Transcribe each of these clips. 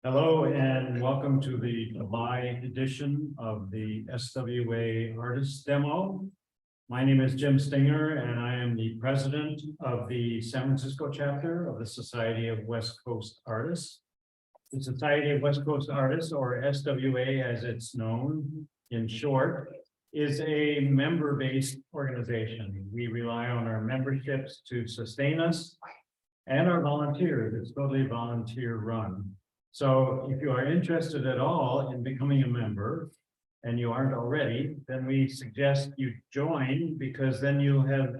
Hello and welcome to the July edition of the SWA Artist Demo. My name is Jim Stinger and I am the president of the San Francisco chapter of the Society of West Coast Artists. The Society of West Coast Artists, or SWA as it's known in short, is a member-based organization. We rely on our memberships to sustain us and our volunteers. It's totally volunteer run. So if you are interested at all in becoming a member and you aren't already, then we suggest you join, because then you'll have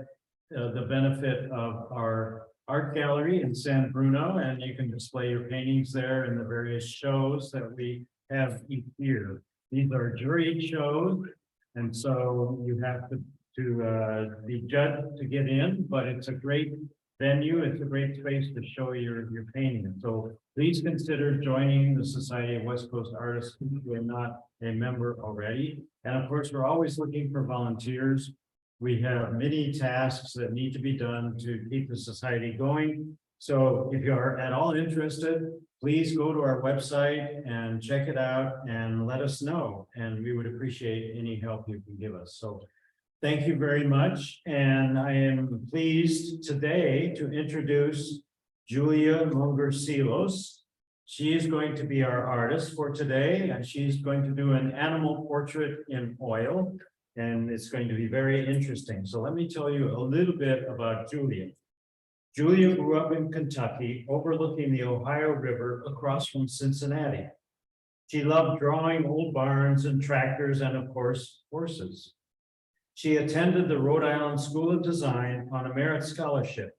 the benefit of our art gallery in San Bruno, and you can display your paintings there in the various shows that we have each year. These are juried shows, and so you have to be judged to get in, but it's a great venue. It's a great space to show your painting. So please consider joining the Society of West Coast Artists if you're not a member already. And of course, we're always looking for volunteers. We have many tasks that need to be done to keep the society going. So if you are at all interested, please go to our website and check it out and let us know. And we would appreciate any help you can give us. So thank you very much. And I am pleased today to introduce Julia Munger Seelos. She is going to be our artist for today, and she's going to do an animal portrait in oil, and it's going to be very interesting. So let me tell you a little bit about Julia. Julia grew up in Kentucky, overlooking the Ohio River across from Cincinnati. She loved drawing old barns and tractors and, of course, horses. She attended the Rhode Island School of Design on a merit scholarship.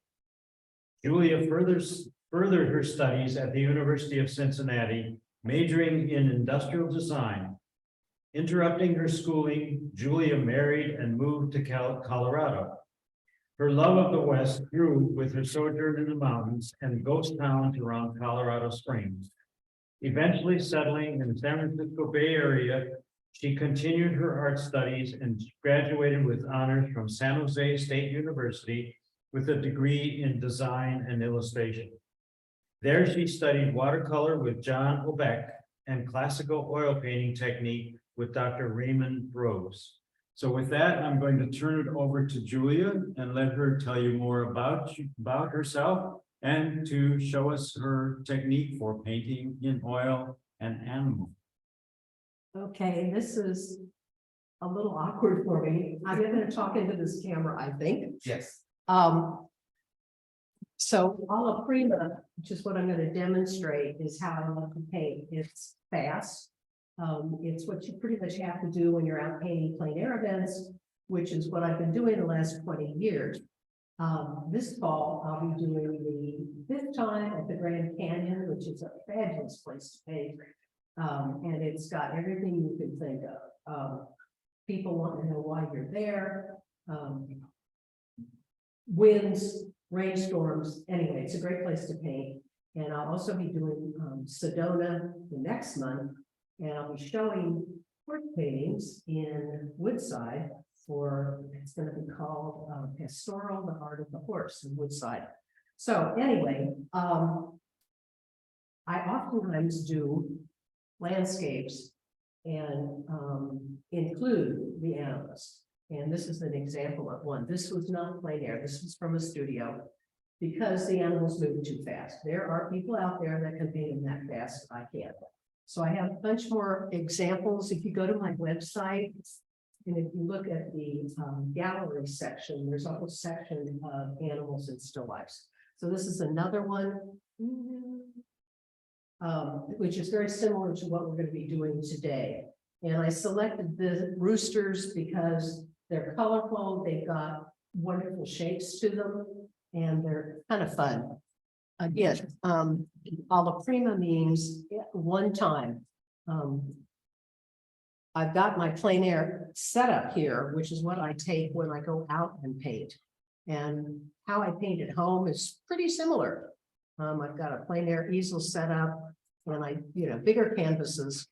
Julia furthered her studies at the University of Cincinnati, majoring in industrial design. Interrupting her schooling, Julia married and moved to Colorado. Her love of the West grew with her sojourn in the mountains and ghost towns around Colorado Springs. Eventually settling in the San Francisco Bay Area, she continued her art studies and graduated with honors from San Jose State University with a degree in design and illustration. There she studied watercolor with John Obeck and classical oil painting technique with Dr. Raymond Rose. So with that, I'm going to turn it over to Julia and let her tell you more about herself and to show us her technique for painting in oil and animal. Okay, this is a little awkward for me. I'm going to talk into this camera, I think. Yes. So Alla Prima, which is what I'm going to demonstrate, is how I love to paint. It's fast. It's what you pretty much have to do when you're out painting plein air events, which is what I've been doing the last 20 years. This fall, I'll be doing the 5th time at the Grand Canyon, which is a fabulous place to paint. And it's got everything you can think of. People want to know why you're there. Winds, rainstorms. Anyway, it's a great place to paint. And I'll also be doing Sedona the next month. And I'll be showing horse paintings in Woodside it's going to be called Pastoral, the Art of the Horse in Woodside. So anyway, I oftentimes do landscapes and include the animals. And this is an example of one. This was not plein air. This was from a studio because the animals move too fast. There are people out there that can paint them that fast. I can't. So I have a bunch more examples. If you go to my website, and if you look at the gallery section, there's a whole section of animals and still lifes. So this is another one. Which is very similar to what we're going to be doing today. And I selected the roosters because they're colorful, they've got wonderful shapes to them, and they're kind of fun. Again, Alla Prima means one time. I've got my plein air setup here, which is what I take when I go out and paint. And how I paint at home is pretty similar. I've got a plein air easel set up, and bigger canvases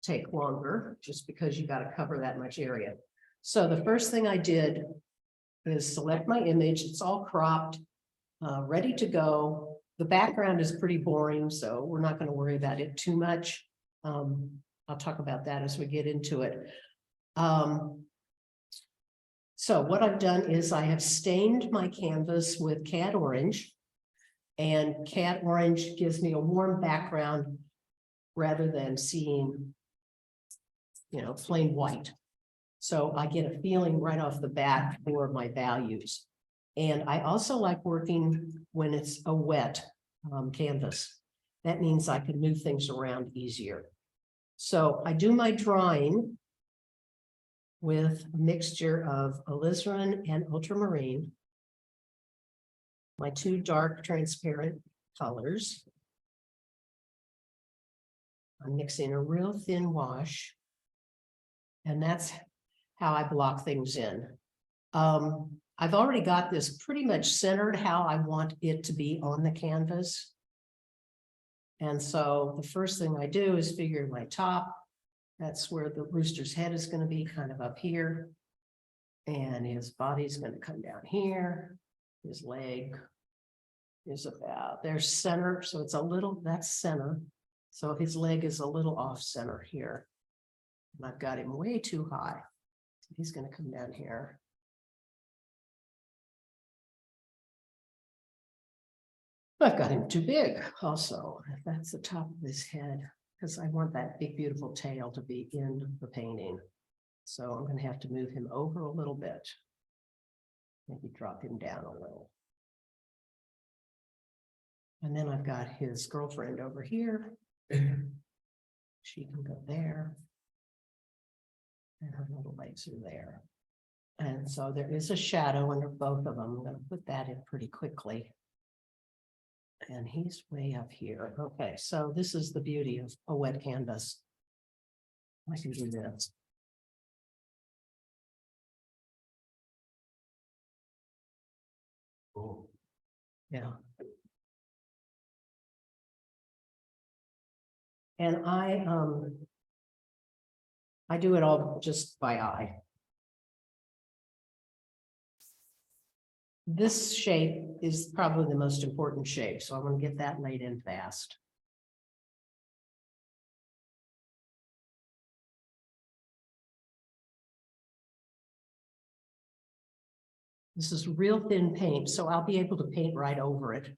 take longer just because you got to cover that much area. So the first thing I did is select my image. It's all cropped, ready to go. The background is pretty boring, so we're not going to worry about it too much. I'll talk about that as we get into it. So what I've done is I have stained my canvas with cad orange. And cad orange gives me a warm background rather than seeing, plain white. So I get a feeling right off the bat for my values. And I also like working when it's a wet canvas. That means I can move things around easier. So I do my drawing with a mixture of alizarin and ultramarine. My two dark transparent colors. I'm mixing a real thin wash. And that's how I block things in. I've already got this pretty much centered how I want it to be on the canvas. And so the first thing I do is figure my top. That's where the rooster's head is going to be, kind of up here. And his body's going to come down here. His leg is about there's center, so it's a little, that's center. So his leg is a little off center here. And I've got him way too high. He's going to come down here. I've got him too big also. That's the top of his head, because I want that big, beautiful tail to be in the painting. So I'm going to have to move him over a little bit. Maybe drop him down a little. And then I've got his girlfriend over here. She can go there. And her little legs are there. And so there is a shadow under both of them. I'm going to put that in pretty quickly. And he's way up here. Okay, so this is the beauty of a wet canvas. I can do this. Cool. Yeah. And I do it all just by eye. This shape is probably the most important shape, so I'm going to get that laid in fast. This is real thin paint, so I'll be able to paint right over it.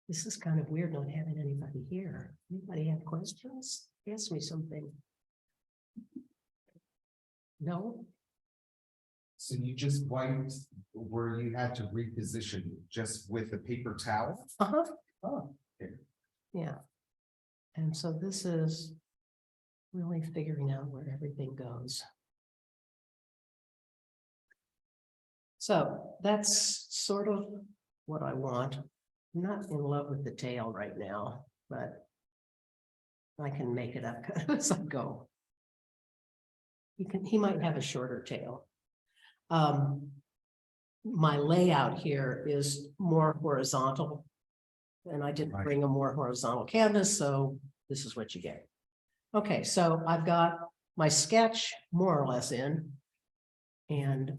This is kind of weird not having anybody here. Anybody have questions? Ask me something. No? So you just wiped where you had to reposition just with a paper towel? Uh-huh. Oh, okay. Yeah. And so this is really figuring out where everything goes. So that's sort of what I want. I'm not in love with the tail right now, but I can make it up as I go. He might have a shorter tail. My layout here is more horizontal, and I didn't bring a more horizontal canvas, so this is what you get. Okay, so I've got my sketch more or less in, and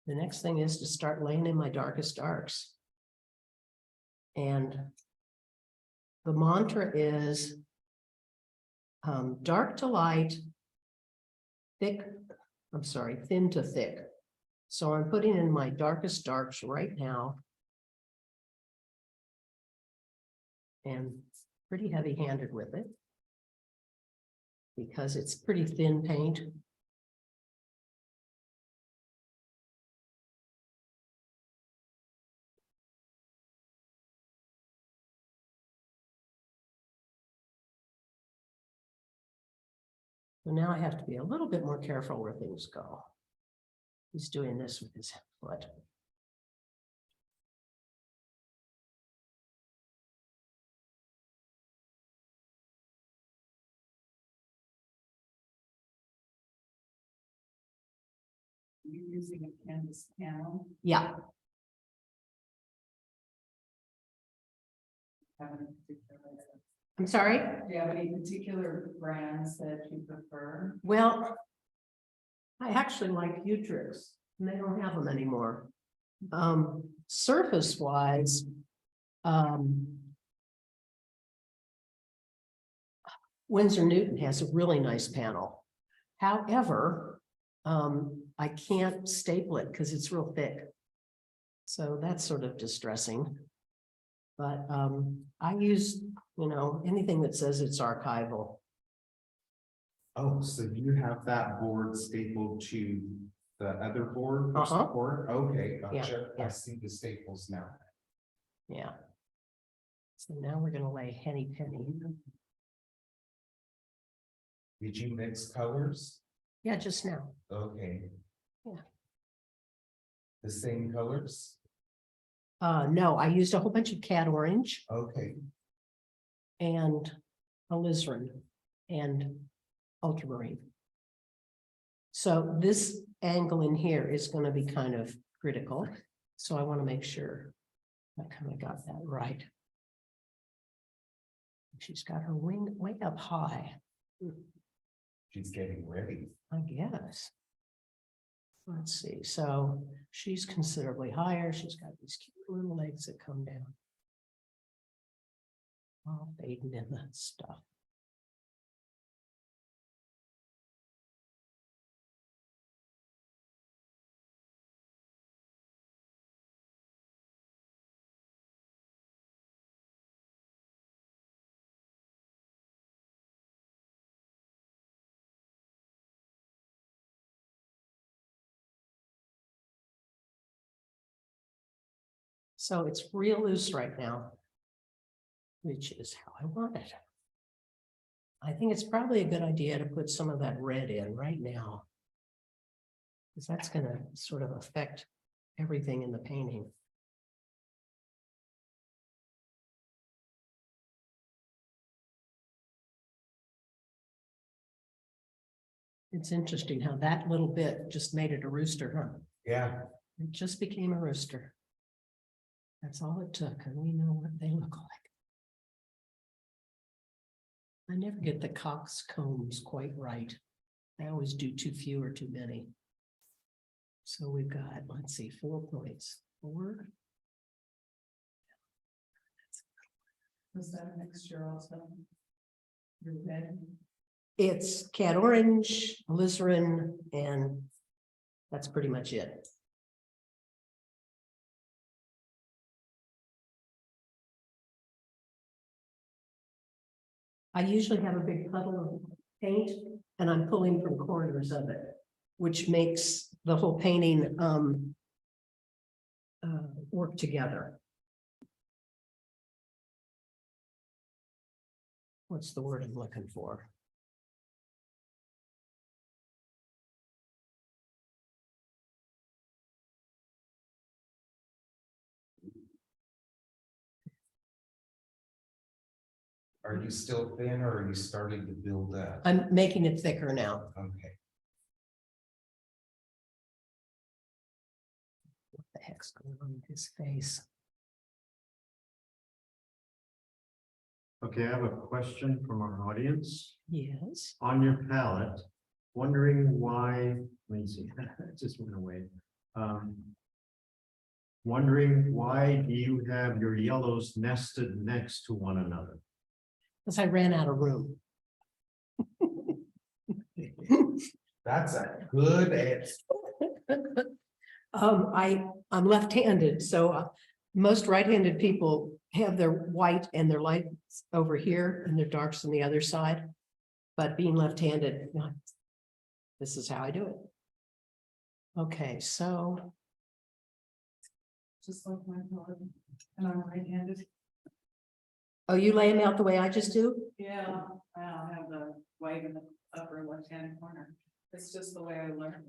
the next thing is to start laying in my darkest darks. And the mantra is dark to light, thin to thick. So I'm putting in my darkest darks right now. And pretty heavy-handed with it, because it's pretty thin paint. So now I have to be a little bit more careful where things go. He's doing this with his foot. You're using a canvas panel. Yeah. Having a particular I'm sorry? Do you have any particular brands that you prefer? Well, I actually like Utrix, and they don't have them anymore. Surface wise, Winsor Newton has a really nice panel. However, I can't staple it because it's real thick. So that's sort of distressing. But I use, anything that says it's archival. Oh, so you have that board stapled to the other board? or Uh-huh. board? Okay, gotcha. yeah. I see the staples now. Yeah. So now we're gonna lay henny penny. Did you mix colors? Yeah, just now. Okay. Yeah. The same colors? No, I used a whole bunch of cat orange Okay, and alizarin and ultramarine. So this angle in here is gonna be kind of critical. So I want to make sure I kind of got that right. She's got her wing way up high, she's getting ready. I guess. Let's see, so she's considerably higher. She's got these cute little legs that come down. All fading in the stuff. So it's real loose right now, which is how I want it. I think it's probably a good idea to put some of that red in right now, because that's going to sort of affect everything in the painting. It's interesting how that little bit just made it a rooster, huh? Yeah, It just became a rooster. That's all it took, and we know what they look like. I never get the coxcombs quite right. I always do too few or too many. So we've got, let's see, 4 points. 4. Was that a mixture also? Your red? It's cat orange, alizarin, and that's pretty much it. I usually have a big puddle of paint and I'm pulling from corners of it, which makes the whole painting work together. What's the word I'm looking for? are you still thin or are you starting to build up? I'm making it thicker now. Okay, What the heck's going on with his face? Okay, I have a question from our audience. Yes. On your palette, wondering why, let me see, it just went away. Wondering why do you have your yellows nested next to one another? Because I ran out of room. that's a good answer. I'm left-handed, so most right-handed people have their white and their lights over here and their darks on the other side. But being left-handed, this is how I do it. Okay, so Just like my color, and I'm right-handed. oh, you lay them out the way I just do? Yeah, I don't have the white in the upper left-hand corner. It's just the way I learned.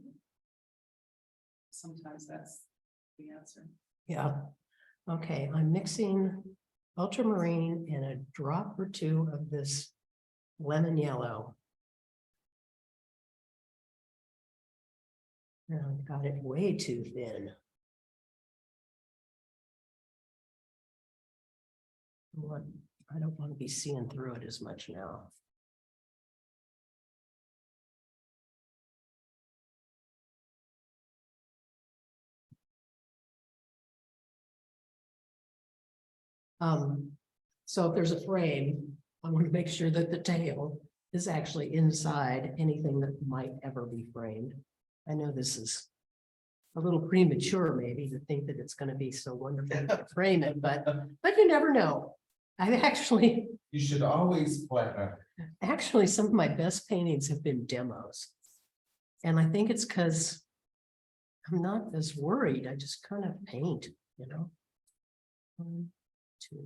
Sometimes that's the answer. Yeah. Okay, I'm mixing ultramarine and a drop or two of this lemon yellow. And I've got it way too thin. I want I don't want to be seeing through it as much now. So if there's a frame, I want to make sure that the tail is actually inside anything that might ever be framed. I know this is a little premature maybe to think that it's going to be so wonderful to frame it, but you never know. I've actually, You should always plan. some of my best paintings have been demos. And I think it's because I'm not as worried. I just kind of paint, you know. 1, 2, 3.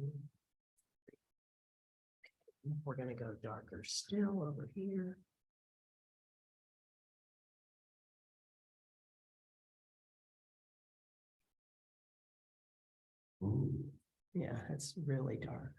We're gonna go darker still over here. Ooh. Yeah, it's really dark.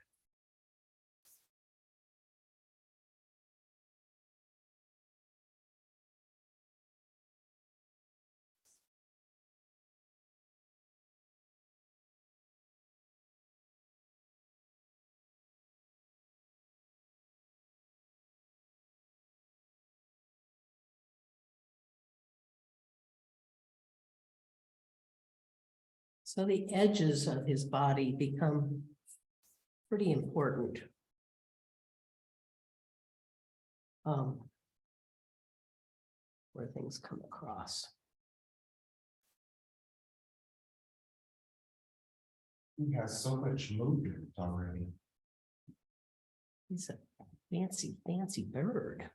So the edges of his body become pretty important. Where things come across. He has so much movement already. He's a fancy, fancy bird.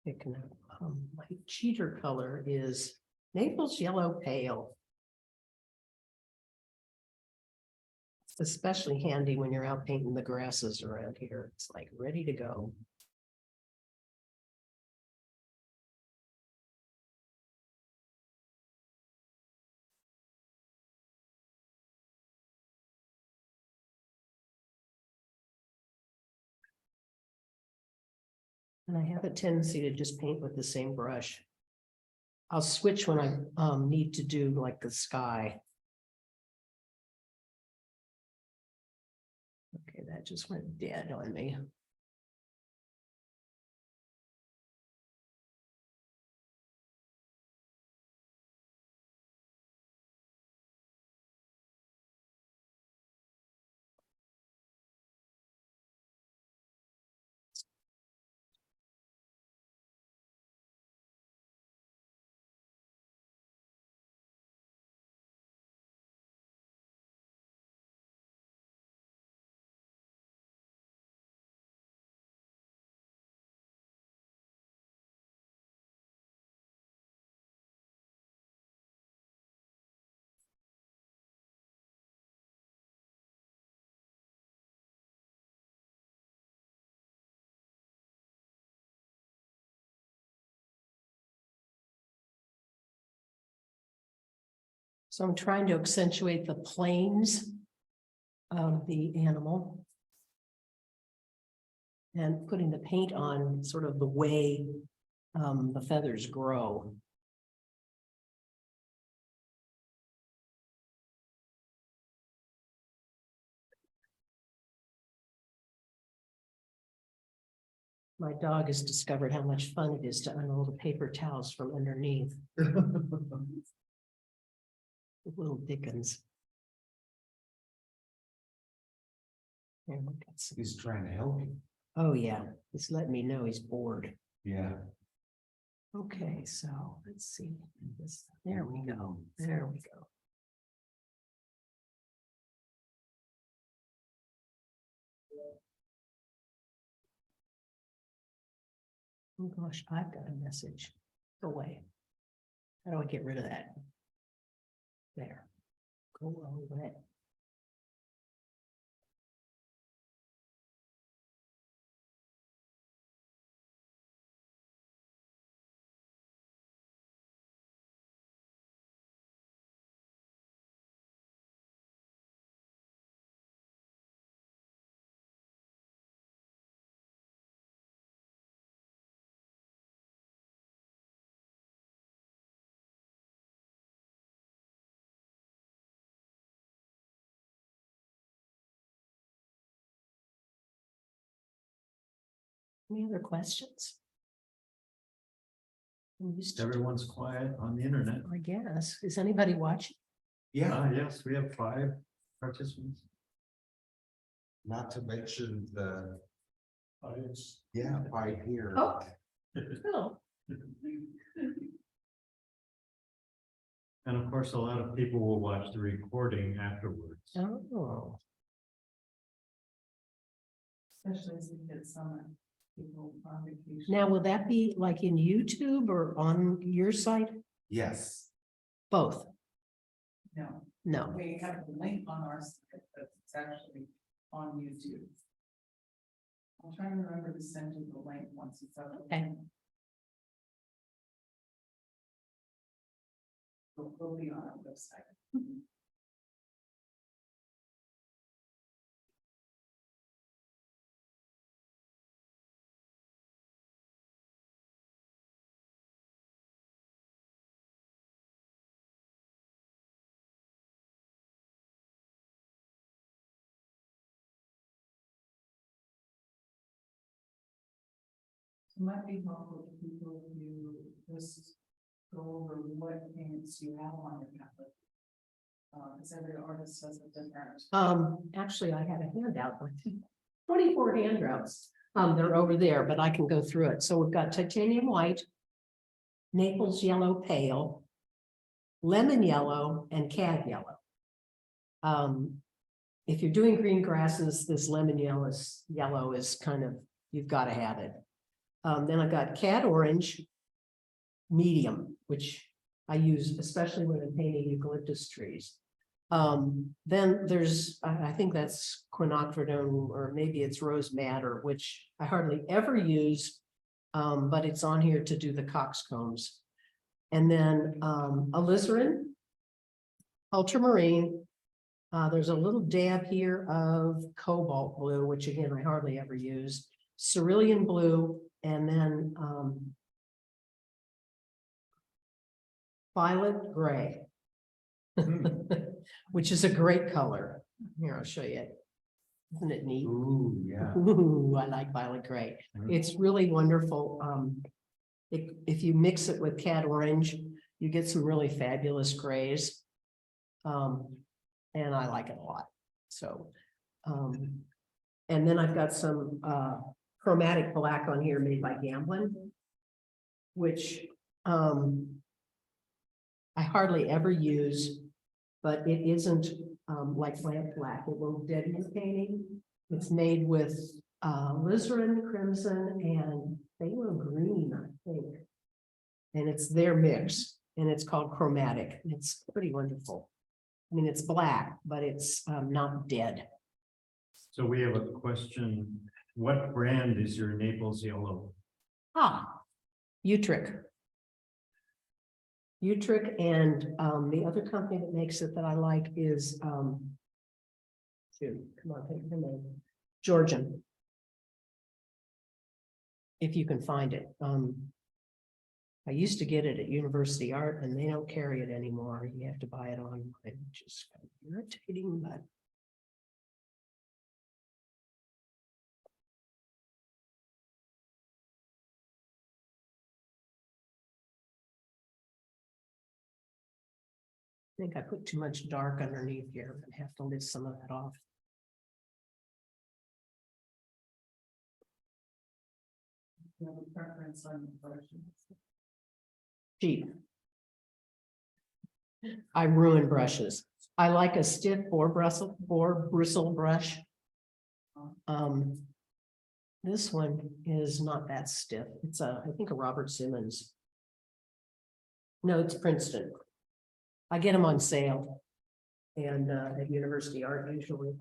Picking up, my cheater color is Naples Yellow Pale. It's especially handy when you're out painting the grasses around here. It's like ready to go. And I have a tendency to just paint with the same brush. I'll switch when I need to do like the sky. Okay, that just went dead on me. So I'm trying to accentuate the planes of the animal. And putting the paint on sort of the way the feathers grow. My dog has discovered how much fun it is to unroll the paper towels from underneath. Little Dickens. There, we got some. He's trying to help you. Oh, yeah, he's letting me know he's bored. Yeah. Okay, so let's see. There we go. There we go. Oh gosh, I've got a message. Go away. How do I get rid of that? There. Go away. Any other questions? Everyone's quiet on the internet. I guess. Is anybody watching? Yeah, Yes, we have 5 participants. not to mention the, Audience. yeah, by here. Oh. No. And of course, a lot of people will watch the recording afterwards. Oh, Especially as we get summer, people on vacation. now will that be like in YouTube or on your site? Yes, Both? No, No. we have a link on our site, but it's actually on YouTube. I'm trying to remember to send you the link once it's up. Okay. We'll be on our website. It might be helpful to people if you just go over what paints you have on your palette. Because every artist has a different. Actually, I had a handout, I think, 24 handouts. They're over there, but I can go through it. So we've got titanium white, Naples yellow pale, lemon yellow, and cad yellow. If you're doing green grasses, this lemon yellow is kind of, you've got to have it. Then I've got cad orange, medium, which I use especially when I'm painting eucalyptus trees. Then there's, I think that's quinacridone, or maybe it's rose madder, which I hardly ever use, but it's on here to do the coxcombs. And then alizarin, ultramarine. There's a little dab here of cobalt blue, which again, I hardly ever use, cerulean blue, and then violet gray, which is a great color. Here, I'll show you. Isn't it neat? ooh, yeah. Ooh, I like violet gray. It's really wonderful. If you mix it with cad orange, you get some really fabulous grays. And I like it a lot. So, and then I've got some chromatic black on here made by Gamblin, which I hardly ever use, but it isn't like lamp black. It won't deaden your painting. It's made with alizarin, crimson, and phthalo green, I think. And it's their mix, and it's called chromatic. It's pretty wonderful. I mean, it's black, but it's not dead. So we have a question. What brand is your Naples yellow? Utrecht. And the other company that makes it that I like is shoot, come on, think of the name. Georgian. If you can find it. I used to get it at University Art, and they don't carry it anymore. You have to buy it online, which is kind of irritating, but. I think I put too much dark underneath here. I'm gonna have to lift some of that off. You have a preference on the version. Cheap. I ruin brushes. I like a stiff or bristle brush. This one is not that stiff. It's I think a Robert Simmons. No, it's Princeton. I get them on sale. And at University Art usually.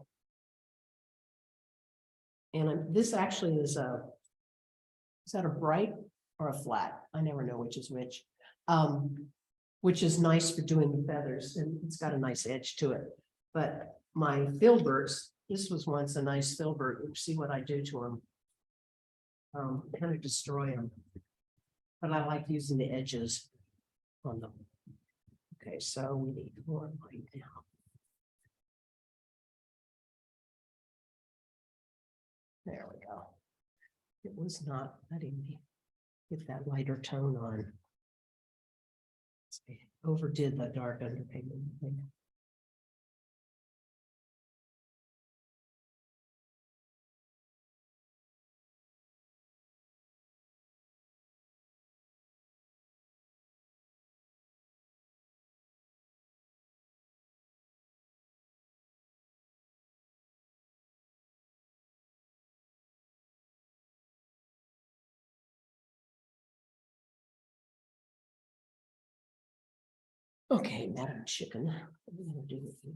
And this actually is that a bright or a flat? I never know which is which. Which is nice for doing the feathers, and it's got a nice edge to it. But my filberts, this was once a nice filbert. You see what I do to them. Kind of destroy them. But I like using the edges on them. Okay, so we need more right now. There we go. It was not letting me get that lighter tone on. I overdid the dark underpayment thing. Okay, Madam Chicken, what are we gonna do with you?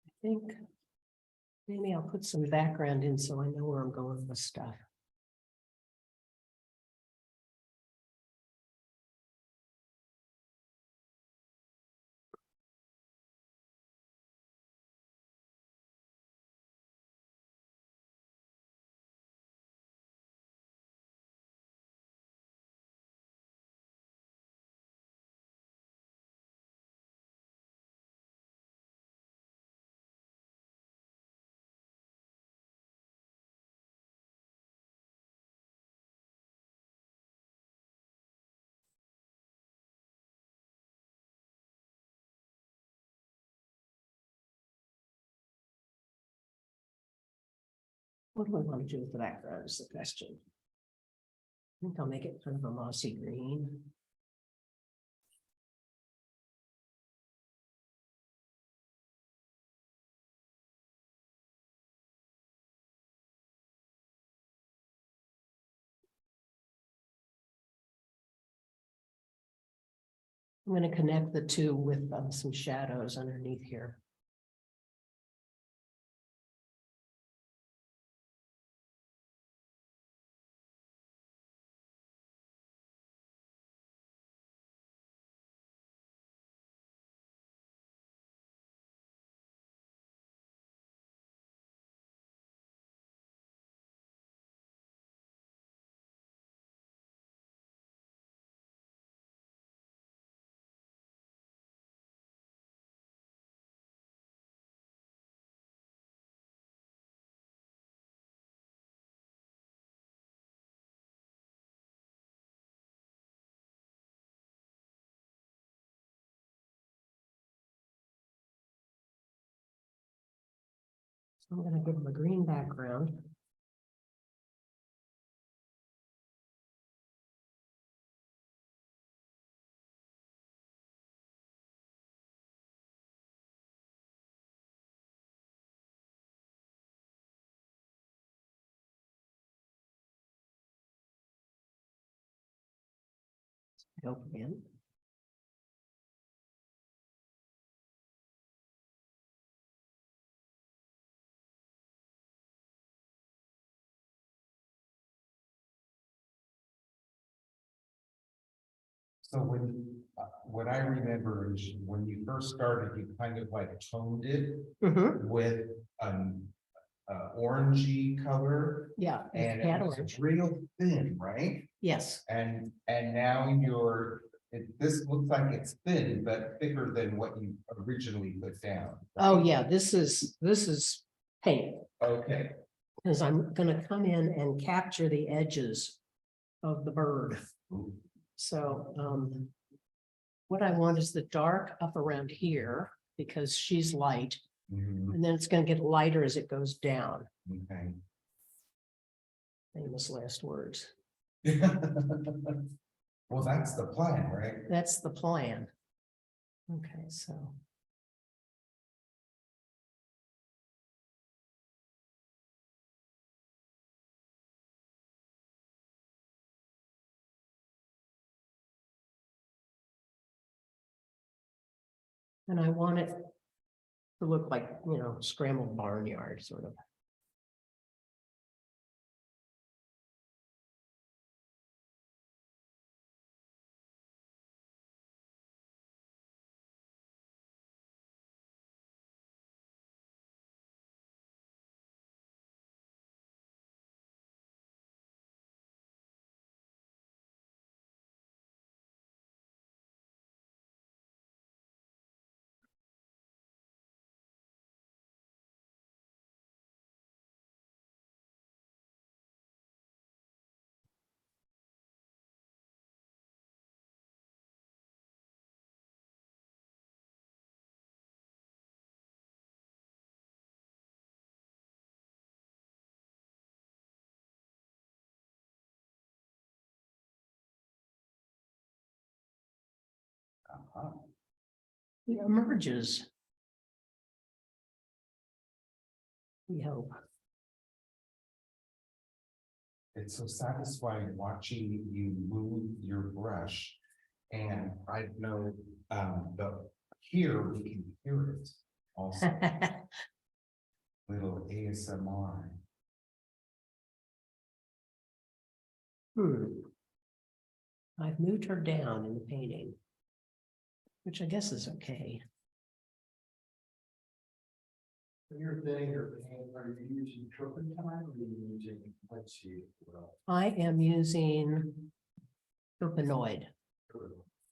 I think maybe I'll put some background in so I know where I'm going with stuff. What do I want to do with the background is the question. I think I'll make it kind of a mossy green. I'm going to connect the two with some shadows underneath here. So I'm going to give them a green background. Go again. So what I remember is when you first started, you kind of like toned it with orangey color, Yeah. and cat it was orange. real thin, right? Yes. And now this looks like it's thin, but thicker than what you originally put down. right? Oh, yeah, this is paint, Okay, because I'm gonna come in and capture the edges of the bird. So, what I want is the dark up around here, because she's light, mhm, and then it's gonna get lighter as it goes down. okay. Famous last words. Well, that's the plan, right? That's the plan. Okay, so. And I want it to look like, scrambled barnyard sort of. It emerges. We hope. It's so satisfying watching you move your brush. And I know, here we can hear it also, little ASMR. I've moved her down in the painting, which I guess is okay. When you're thinning your paint, are you using turpentine or are you using, let's see, I am using terpenoid.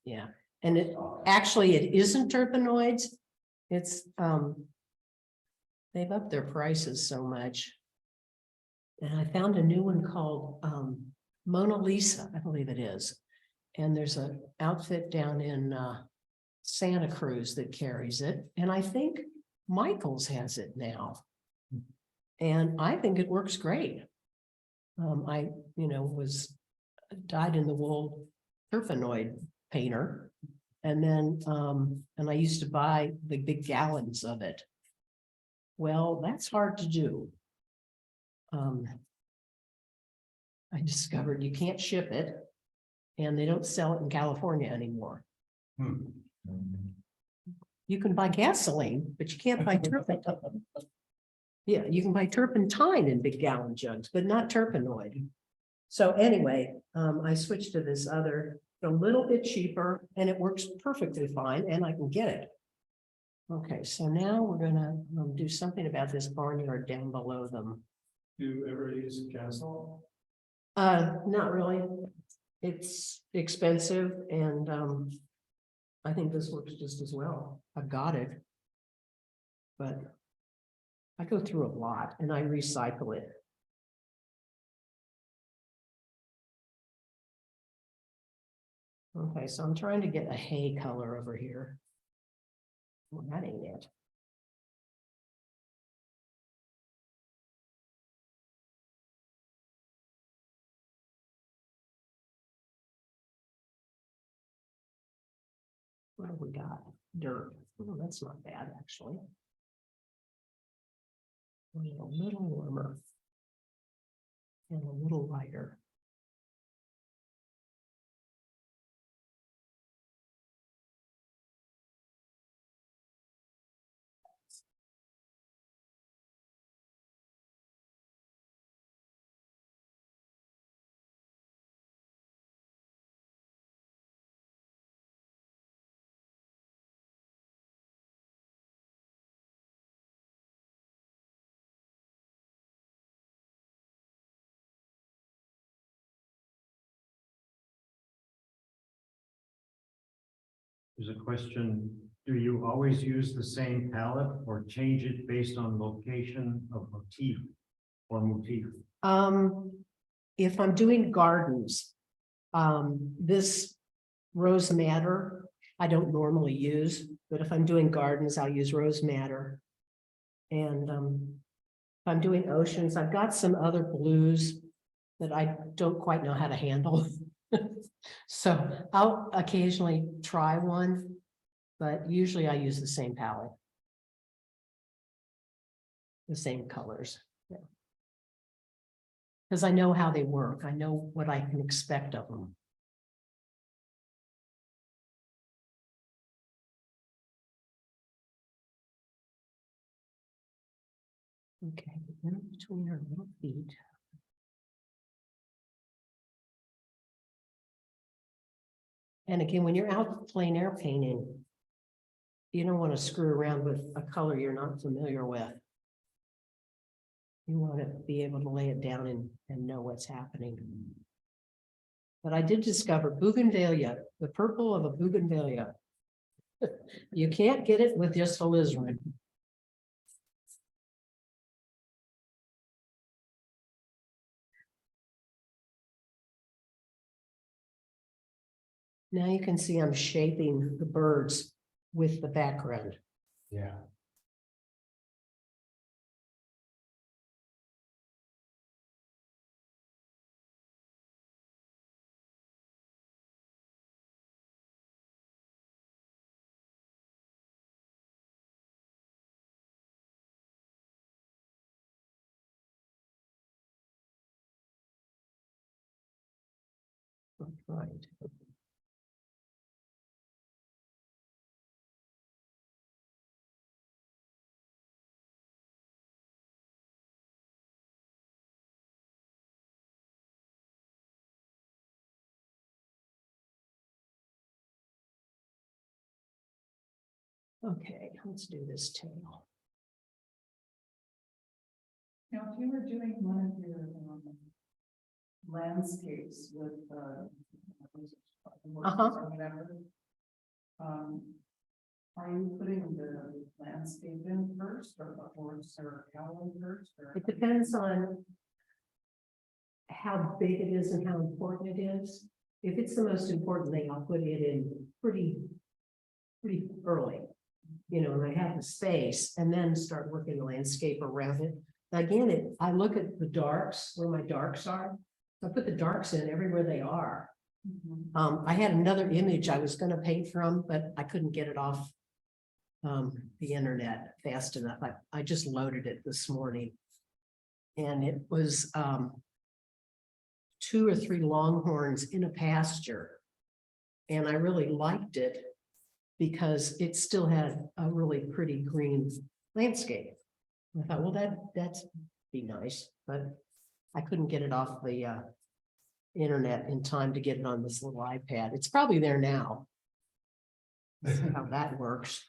Yeah, and it actually, it isn't terpenoids. It's they've upped their prices so much. And I found a new one called Mona Lisa, I believe it is. And there's an outfit down in Santa Cruz that carries it. And I think Michael's has it now. And I think it works great. I, was dyed in the wool terpenoid painter. And then, and I used to buy the big gallons of it. Well, that's hard to do. I discovered you can't ship it and they don't sell it in California anymore. You can buy gasoline, but you can't buy turpentine. Yeah, you can buy turpentine in big gallon jugs, but not terpenoid. So anyway, I switched to this other, a little bit cheaper, and it works perfectly fine, and I can get it. Okay, so now we're gonna do something about this barnyard down below them. do you ever use gasol? Not really. It's expensive, and I think this works just as well. I've got it. But I go through a lot and I recycle it. Okay, so I'm trying to get a hay color over here. Well, that ain't it. What have we got? Dirt. Oh, that's not bad, actually. A little warmer. And a little lighter. There's a question, do you always use the same palette or change it based on location of motif or motif? If I'm doing gardens, this rose madder, I don't normally use, but if I'm doing gardens, I'll use rose madder. And if I'm doing oceans, I've got some other blues that I don't quite know how to handle. So I'll occasionally try one, but usually I use the same palette. The same colors. Yeah. Because I know how they work. I know what I can expect of them. Okay, in between her little feet. And again, when you're out plein air painting, you don't want to screw around with a color you're not familiar with. You want to be able to lay it down and know what's happening. But I did discover bougainvillea, the purple of a bougainvillea. You can't get it with just alizarin. Now you can see I'm shaping the birds with the background. Yeah. Right. Okay, let's do this tail. Now, if you were doing one of your landscapes with or whatever, are you putting the landscape in first or the horse or cow in first? Or It depends on how big it is and how important it is. If it's the most important thing, I'll put it in pretty early. You know, and I have the space and then start working the landscape around it. Again, I look at the darks, where my darks are. I put the darks in everywhere they are. I had another image I was gonna paint from, but I couldn't get it off the internet fast enough. I just loaded it this morning. And it was 2 or 3 longhorns in a pasture. And I really liked it because it still had a really pretty green landscape. I thought, well, that's be nice, but I couldn't get it off the internet in time to get it on this little iPad. It's probably there now. Let's see how that works.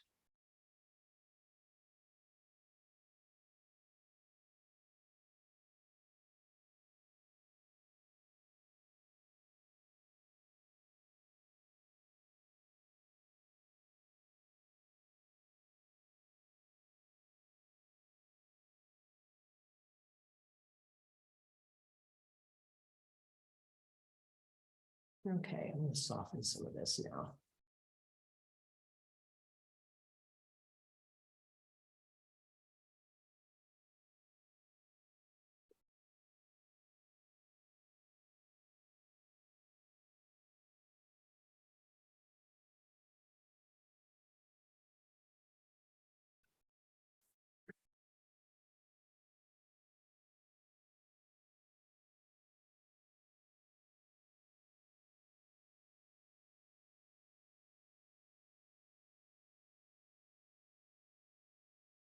Okay, I'm gonna soften some of this now.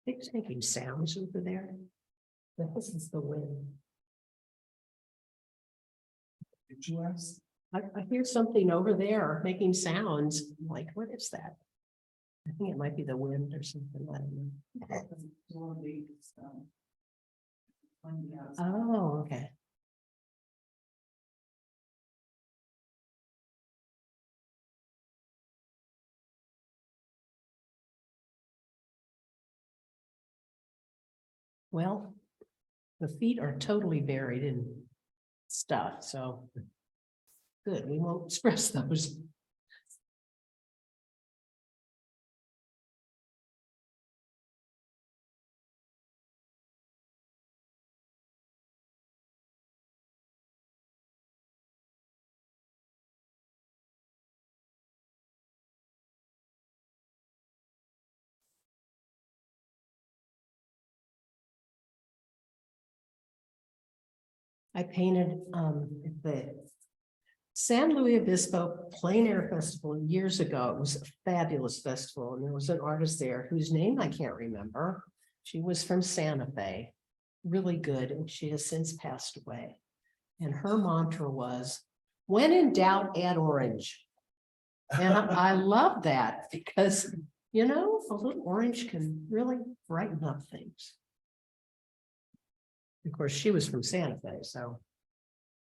It's making sounds over there. But this is the wind. Did you ask? I hear something over there making sounds. I'm like, what is that? I think it might be the wind or something. I don't know. Oh, okay. Well, the feet are totally buried in stuff, so good, we won't express those. I painted the San Luis Obispo Plein Air Festival years ago. It was a fabulous festival, and there was an artist there whose name I can't remember. She was from Santa Fe, really good, and she has since passed away. And her mantra was, when in doubt, add orange. And I love that because, you know, a little orange can really brighten up things. Of course, she was from Santa Fe, so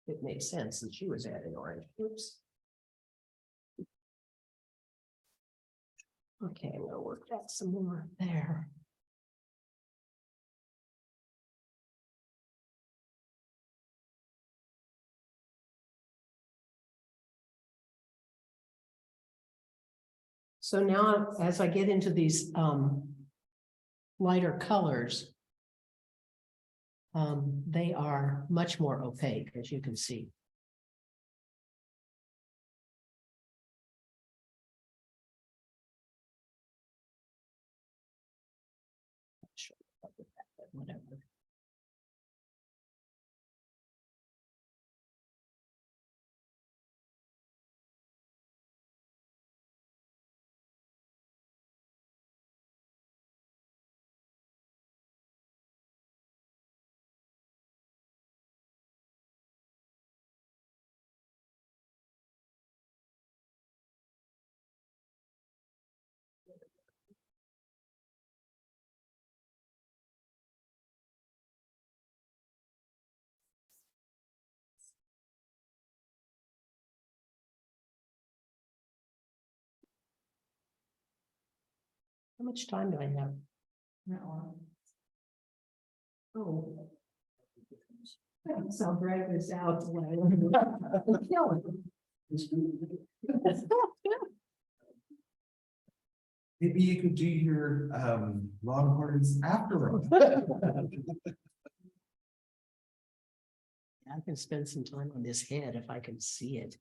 it made sense that she was adding orange. Oops. Okay, I'm gonna work that some more there. So now, as I get into these lighter colors, they are much more opaque, as you can see. Sure, whatever. How much time do I have? No. Oh. So I'll drag this out. Maybe you could do your Longhorns after all. I can spend some time on this head if I can see it.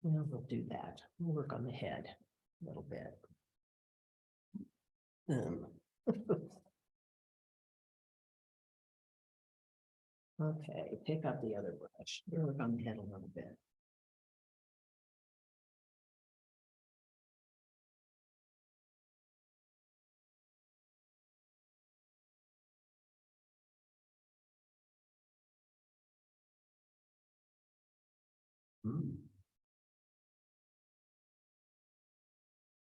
Well, we'll do that. We'll work on the head a little bit. Okay, pick up the other brush. We'll work on the head a little bit.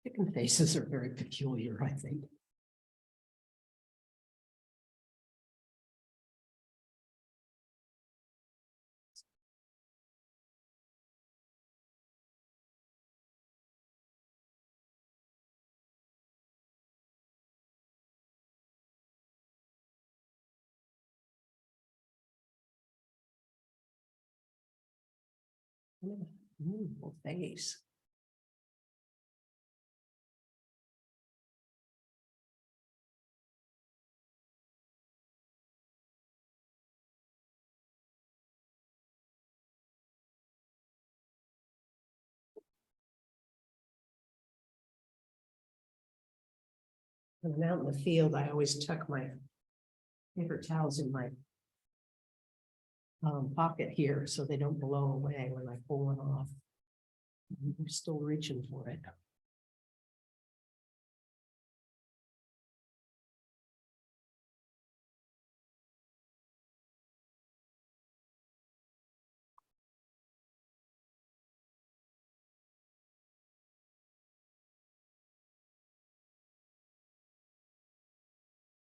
Chicken faces are very peculiar, I think. Beautiful face. When I'm out in the field, I always tuck my paper towels in my pocket here so they don't blow away when I pull one off. I'm still reaching for it.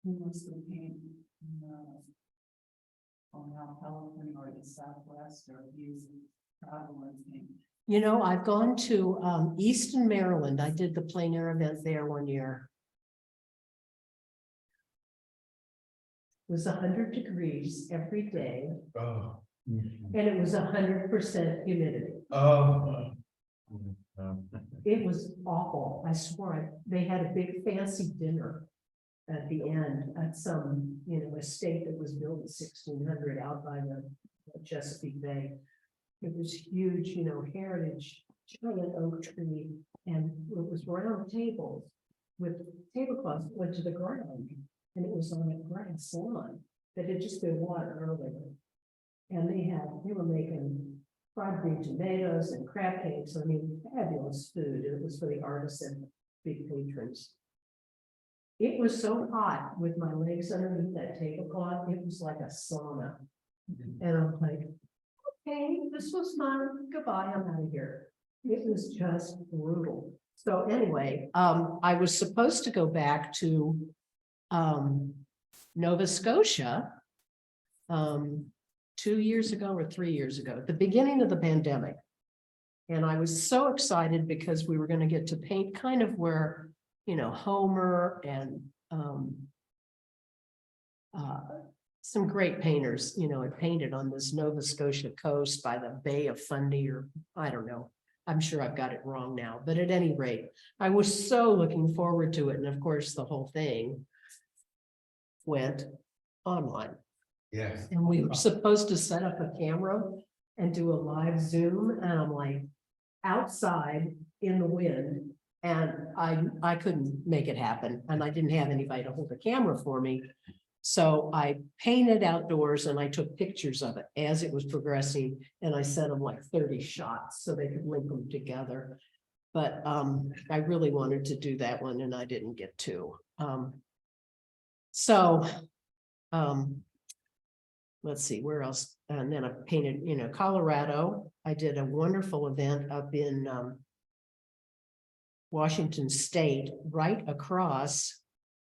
Who wants to paint on Mount Pelican or the Southwest or use travel and paint? You know, I've gone to Easton, Maryland. I did the plein air event there one year. It was 100 degrees every day, Oh. and it was 100% humidity. Oh. It was awful. I swear, they had a big fancy dinner at the end at some, estate that was built in 1600 out by the Chesapeake Bay. It was huge, heritage, giant oak tree, and it was round tables with tablecloths that went to the ground, and it was on a grass lawn that had just been watered earlier. And they were making fried green tomatoes and crab cakes. I mean, fabulous food. It was for the artists and big patrons. It was so hot with my legs underneath that tablecloth, it was like a sauna. And I'm like, okay, this was fun. Goodbye, I'm out of here. It was just brutal. So anyway, I was supposed to go back to Nova Scotia 2 years ago or 3 years ago, at the beginning of the pandemic. And I was so excited because we were going to get to paint kind of where, Homer and some great painters, had painted on this Nova Scotia coast by the Bay of Fundy, or I don't know. I'm sure I've got it wrong now, but at any rate, I was so looking forward to it. And of course, the whole thing went online. Yes. And we were supposed to set up a camera and do a live Zoom, and I'm like outside in the wind, and I couldn't make it happen, and I didn't have anybody to hold the camera for me. So I painted outdoors and I took pictures of it as it was progressing, and I sent them like 30 shots so they could link them together. But I really wanted to do that one and I didn't get to. Let's see, where else? And then I painted, Colorado. I did a wonderful event up in Washington State, right across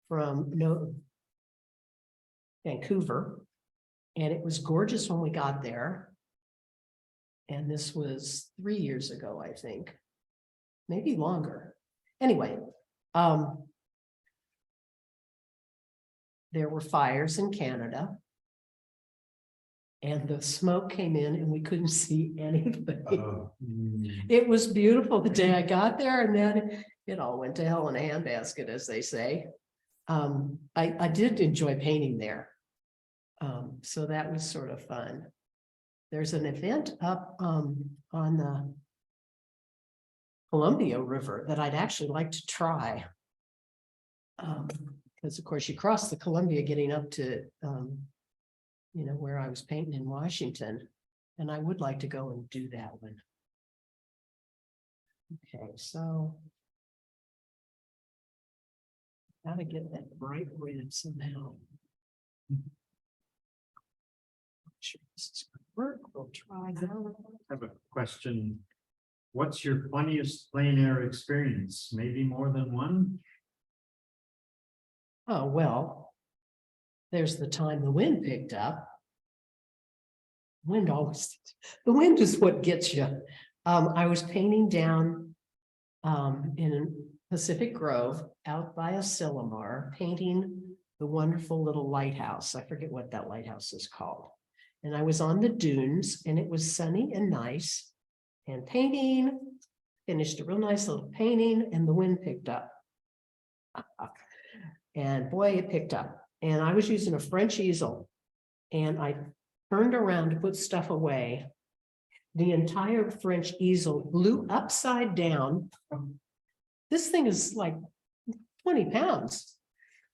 from Vancouver. And it was gorgeous when we got there. And this was 3 years ago, I think, maybe longer. Anyway, there were fires in Canada. And the smoke came in and we couldn't see anything. Oh, It was beautiful the day I got there, and then it all went to hell in a handbasket, as they say. I did enjoy painting there. So that was sort of fun. There's an event up on the Columbia River that I'd actually like to try. Because of course you cross the Columbia getting up to you know, where I was painting in Washington, and I would like to go and do that one. Okay, so gotta get that bright red somehow. Sure this is gonna work. We'll try that. I have a question. What's your funniest plein air experience? Maybe more than one? Oh, well, there's the time the wind picked up. The wind is what gets you. I was painting down in Pacific Grove out by Asilomar, painting the wonderful little lighthouse. I forget what that lighthouse is called. And I was on the dunes and it was sunny and nice and painting, finished a real nice little painting and the wind picked up. And boy, it picked up. And I was using a French easel and I turned around to put stuff away. The entire French easel blew upside down. This thing is like 20 pounds.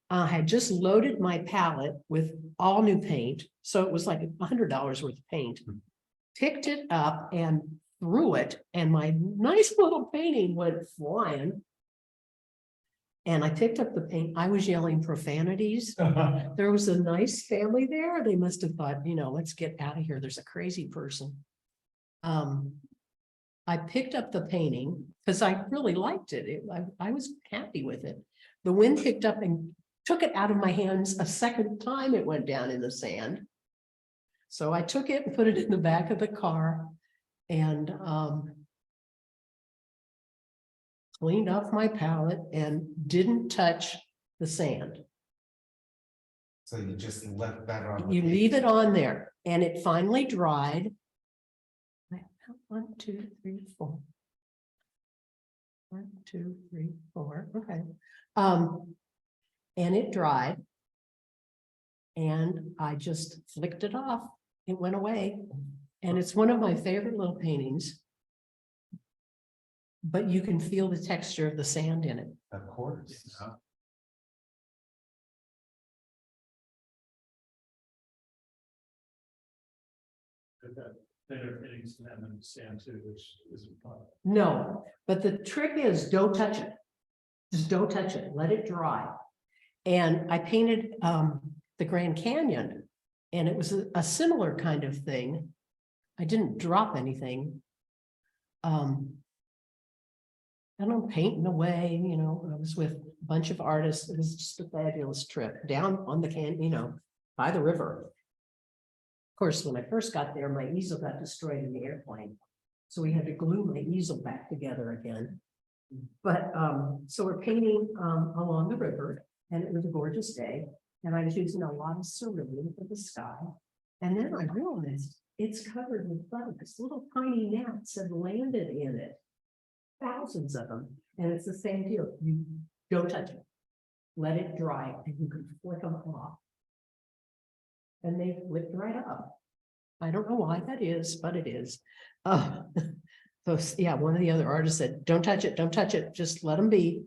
I had just loaded my palette with all new paint. So it was like $100 worth of paint. Picked it up and threw it. And my nice little painting went flying. And I picked up the paint. I was yelling profanities. There was a nice family there. They must have thought, you know, let's get out of here. There's a crazy person. I picked up the painting because I really liked it. I was happy with it. The wind picked up and took it out of my hands a second time. It went down in the sand. So I took it and put it in the back of the car and cleaned off my palette and didn't touch the sand. so you just left that on? the You paint? leave it on there and it finally dried. 1, 2, 3, 4. 1, 2, 3, 4. Okay. And it dried. And I just flicked it off. It went away. And it's one of my favorite little paintings. But you can feel the texture of the sand in it. Of course. Better fittings to them in sand too, which isn't fun. No, but the trick is don't touch it. Just don't touch it. Let it dry. And I painted the Grand Canyon and it was a similar kind of thing. I didn't drop anything. I don't painting away, you know, I was with a bunch of artists. It was just a fabulous trip down on the canyon, you know, by the river. Of course, when I first got there, my easel got destroyed in the airplane. So we had to glue my easel back together again. But so we're painting along the river and it was a gorgeous day. And I was using a lot of cerulean for the sky. And then I realized it's covered with bugs. Little tiny gnats had landed in it. Thousands of them. And it's the same deal. You don't touch it. Let it dry and you can flick them off. And they flipped right up. I don't know why that is, but it is. So yeah, one of the other artists said, don't touch it, just let them be.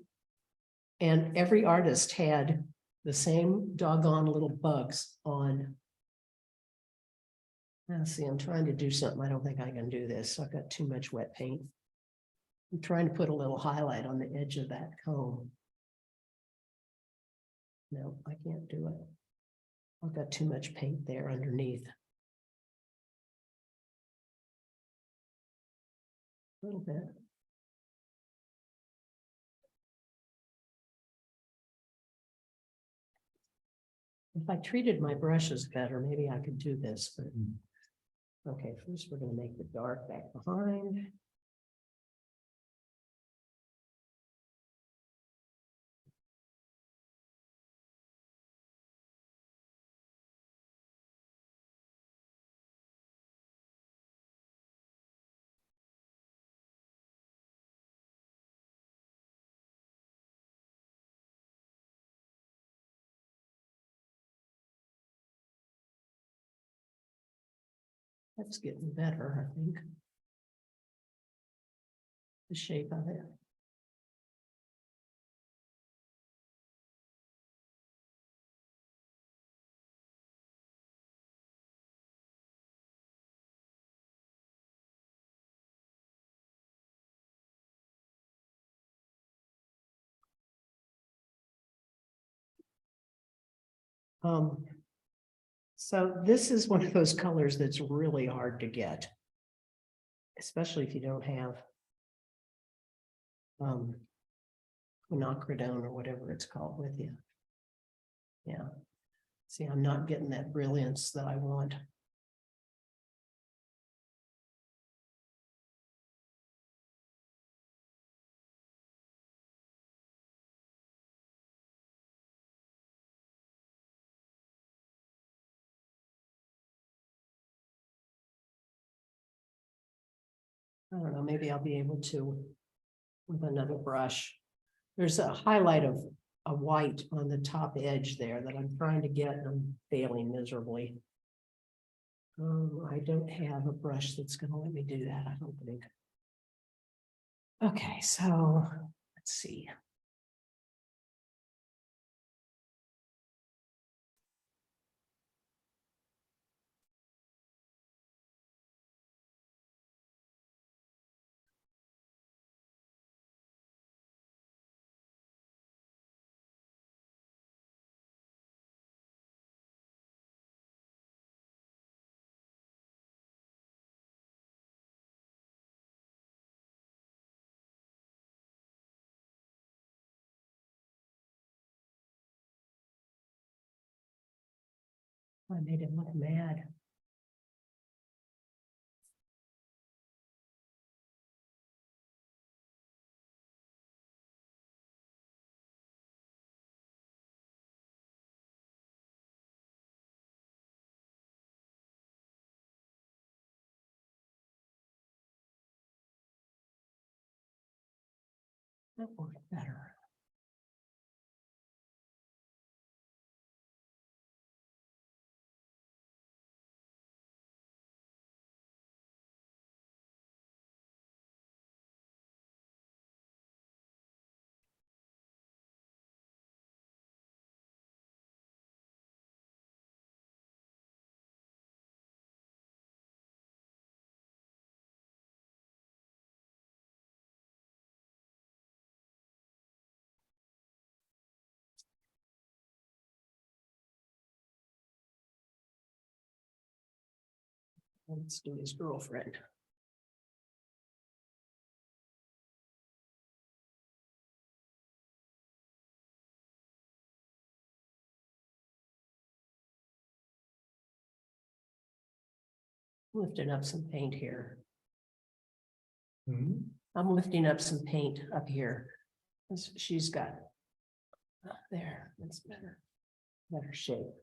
And every artist had the same doggone little bugs on. Now see, I'm trying to do something. I don't think I can do this. I've got too much wet paint. I'm trying to put a little highlight on the edge of that comb. No, I can't do it. I've got too much paint there underneath. A little bit. If I treated my brushes better, maybe I could do this, but. Okay, first we're gonna make the dark back behind. That's getting better, I think. The shape of it. So this is one of those colors that's really hard to get. Especially if you don't have quinacridone or whatever it's called with you. Yeah. See, I'm not getting that brilliance that I want. I don't know, maybe I'll be able to with another brush. There's a highlight of a white on the top edge there that I'm trying to get and I'm failing miserably. I don't have a brush that's gonna let me do that, I don't think. Okay, so let's see. I made him look mad. That worked better. Let's do his girlfriend. Lifting up some paint here. I'm lifting up some paint up here. She's got. There, that's better. Better shape.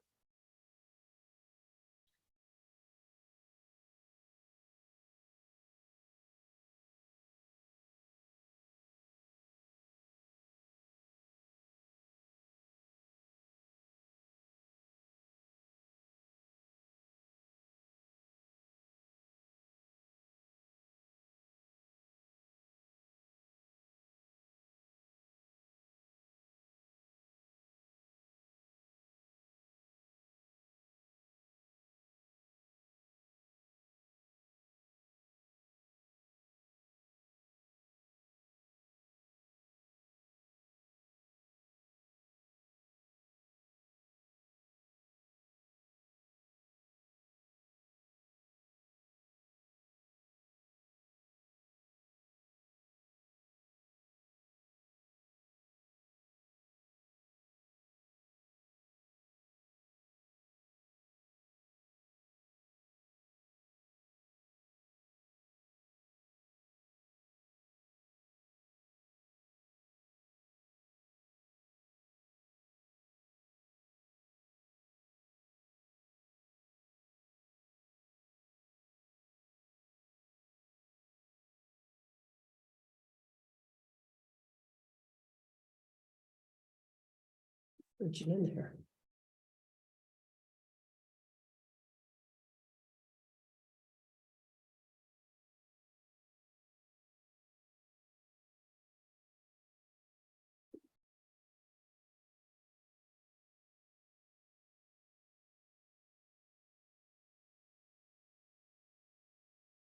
Put you in there.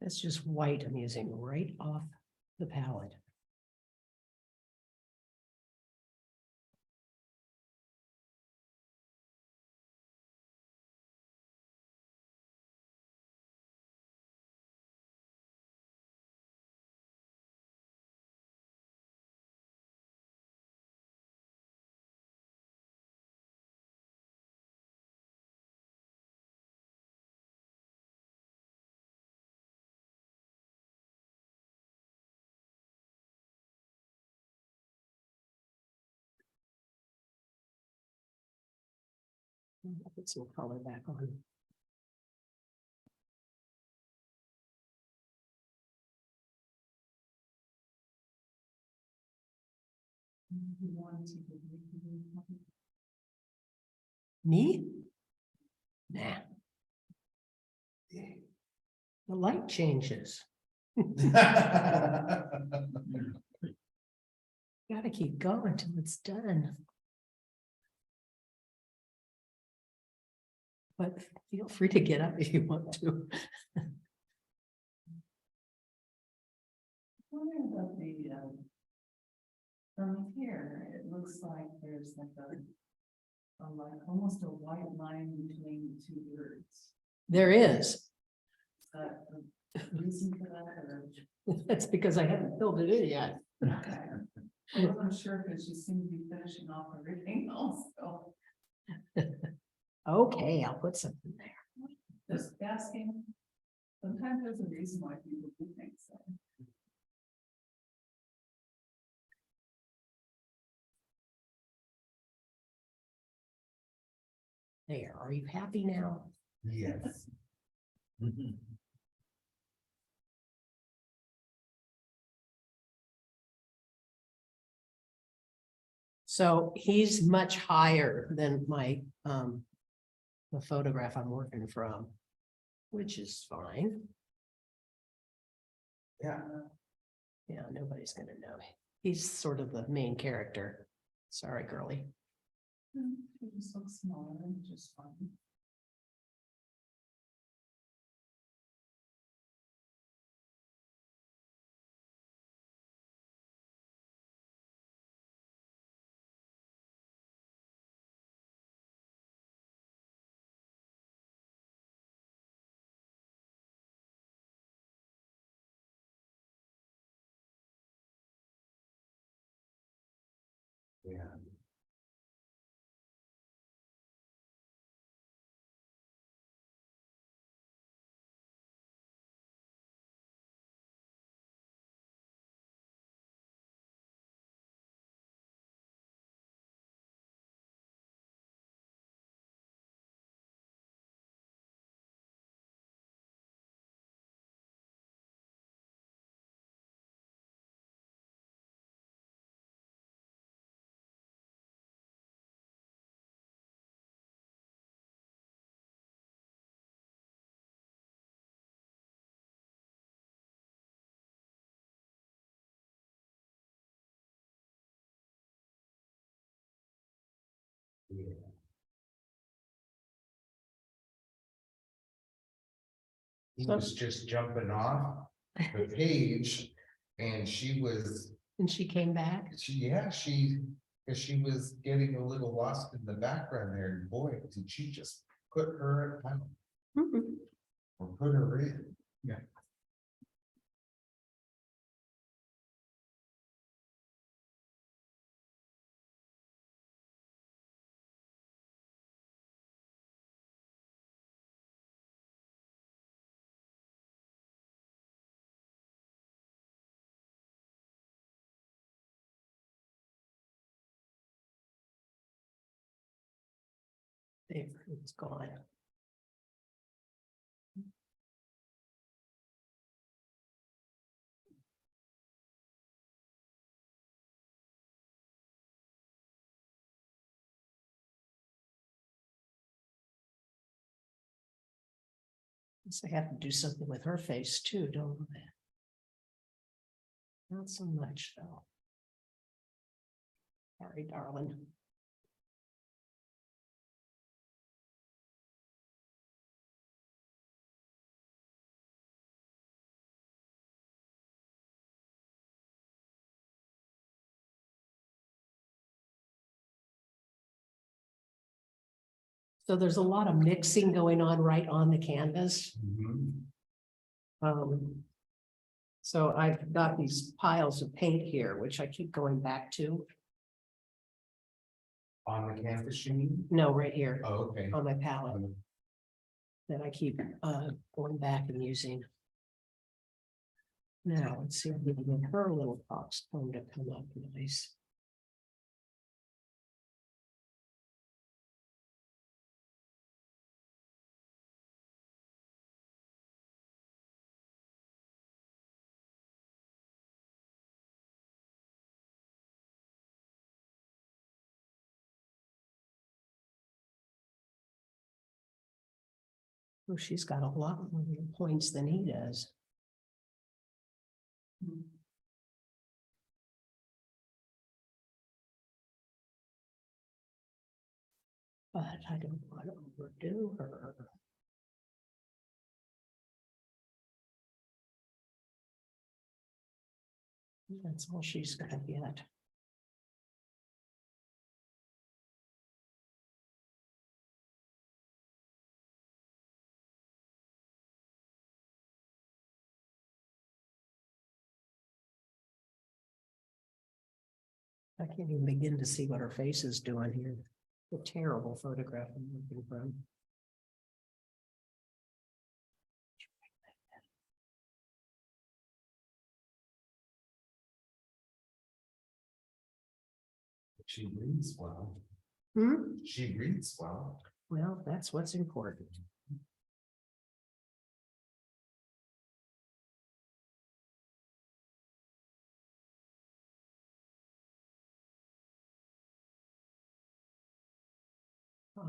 That's just white I'm using right off the palette. I'll put some color back on. You want to do- Me? Nah. The light changes. Gotta keep going till it's done. But feel free to get up if you want to. Wondering about the, from here, it looks like there's like like almost a white line between the two birds. There is. Is that the reason for that, or? That's because I haven't filled it in yet. Okay. I wasn't sure because you seem to be finishing off everything else, so Okay, I'll put something there. just asking. Sometimes there's a reason why people do things, so. There, are you happy now? Yes. So he's much higher than my, the photograph I'm working from, which is fine. Yeah. Yeah, nobody's gonna know. He's sort of the main character. Sorry, girly. It just looks smaller and just fun. Yeah. Yeah. He was just jumping off the page and she was, And she came back. cause she was getting a little lost in the background there. And boy, did she just put her out Mhm. or put her in. Yeah. There, it's gone. Guess I have to do something with her face too, don't I? Not so much though. Sorry, darling. So there's a lot of mixing going on right on the canvas. So I've got these piles of paint here, which I keep going back to. On the canvas sheet? No, right here Oh, okay. on my palette that I keep going back and using. Now, let's see if we can get her little box tone to come up nice. Oh, she's got a lot more little points than he does. But I don't want to overdo her. That's all she's gonna get. I can't even begin to see what her face is doing here. A terrible photograph I'm looking from. She reads well. Hmm? She reads well. Well, that's what's important.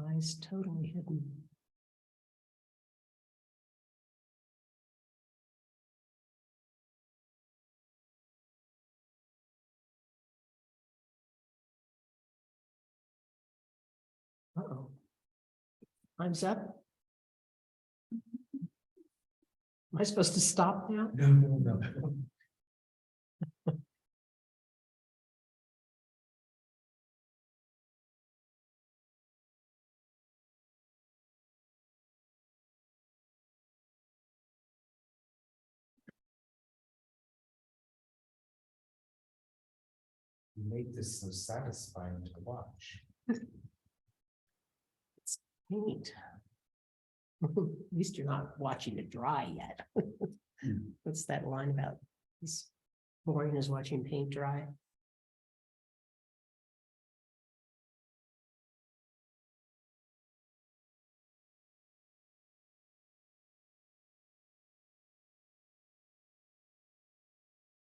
Eyes totally hidden. Uh-oh. Time's up. Am I supposed to stop now? No. You made this so satisfying to watch. Paint. At least you're not watching it dry yet. What's that line about? It's boring as watching paint dry.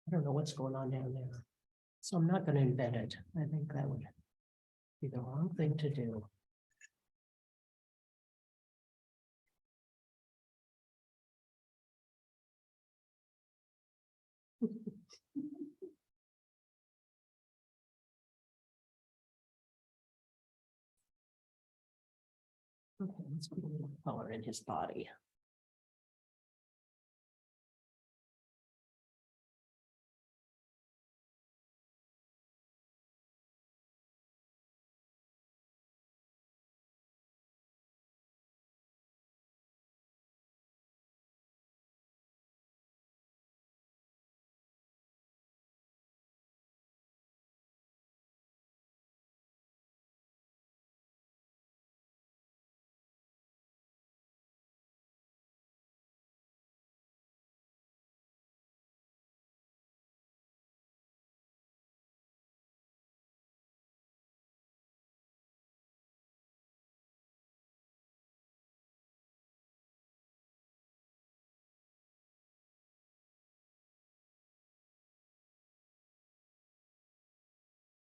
I don't know what's going on down there. So I'm not going to invent it. I think that would be the wrong thing to do. Okay, let's put a little color in his body.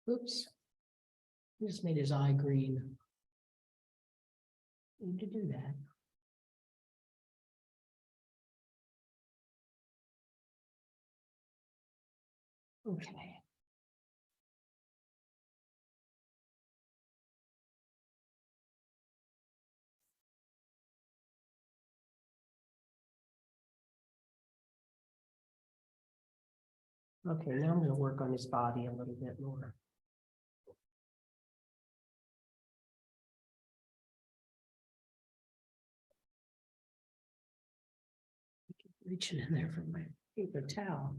Oops. Just made his eye green. Need to do that. Okay. Okay, now I'm gonna work on his body a little bit more. Reaching in there for my paper towel.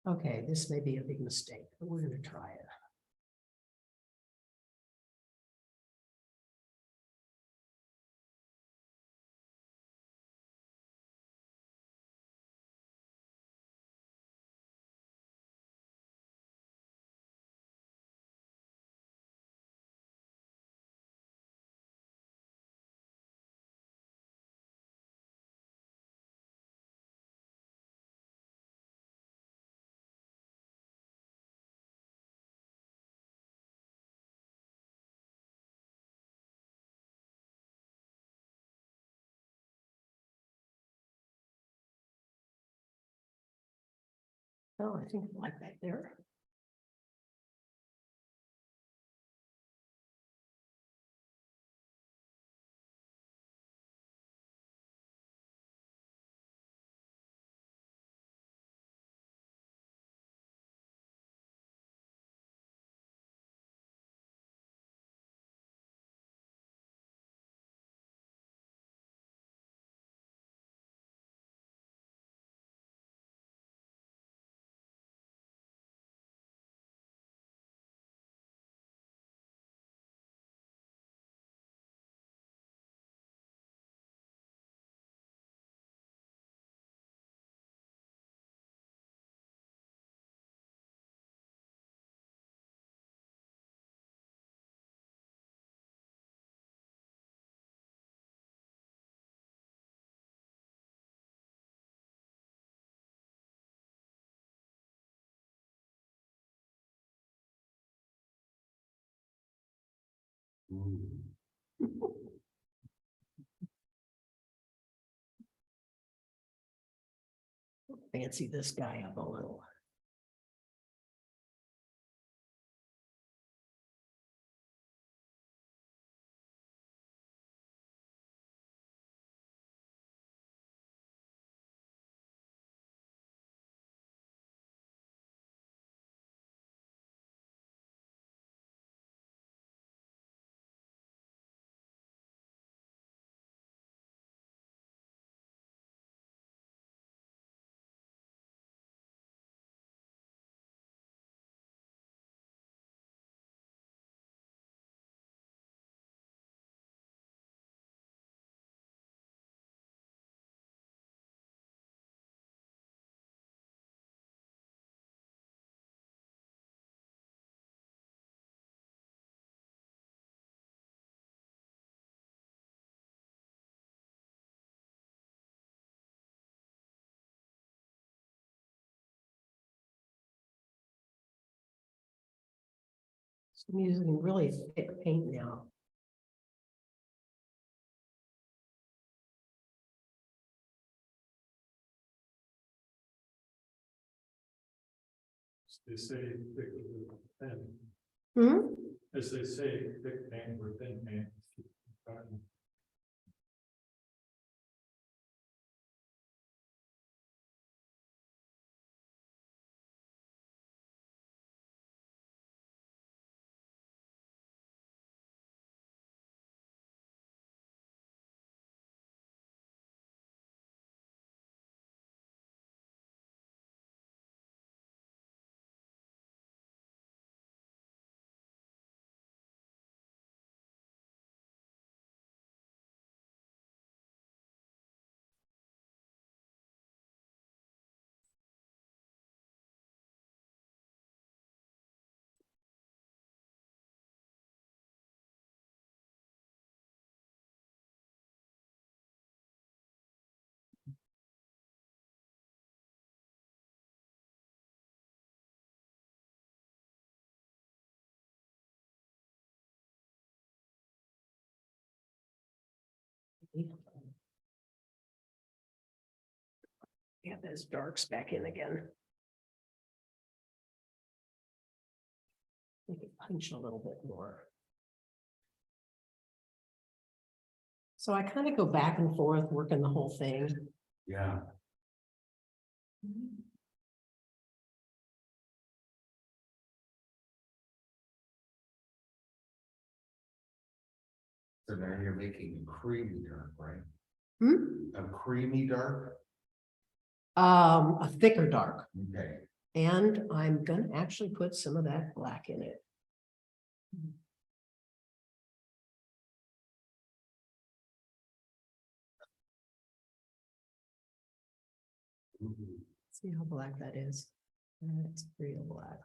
Okay, this may be a big mistake, but we're gonna try it. Oh, I think I like that there. Fancy this guy up a little. So I'm using really thick paint now. They say thick with thin, Hmm? as they say, thick paint with thin paint. Yeah, those darks back in again. Make it punch a little bit more. So I kind of go back and forth, working the whole thing. Yeah. So now you're making a creamy dark, right? Hmm? A creamy dark? A thicker dark, Okay. and I'm gonna actually put some of that black in it. See how black that is? It's real black.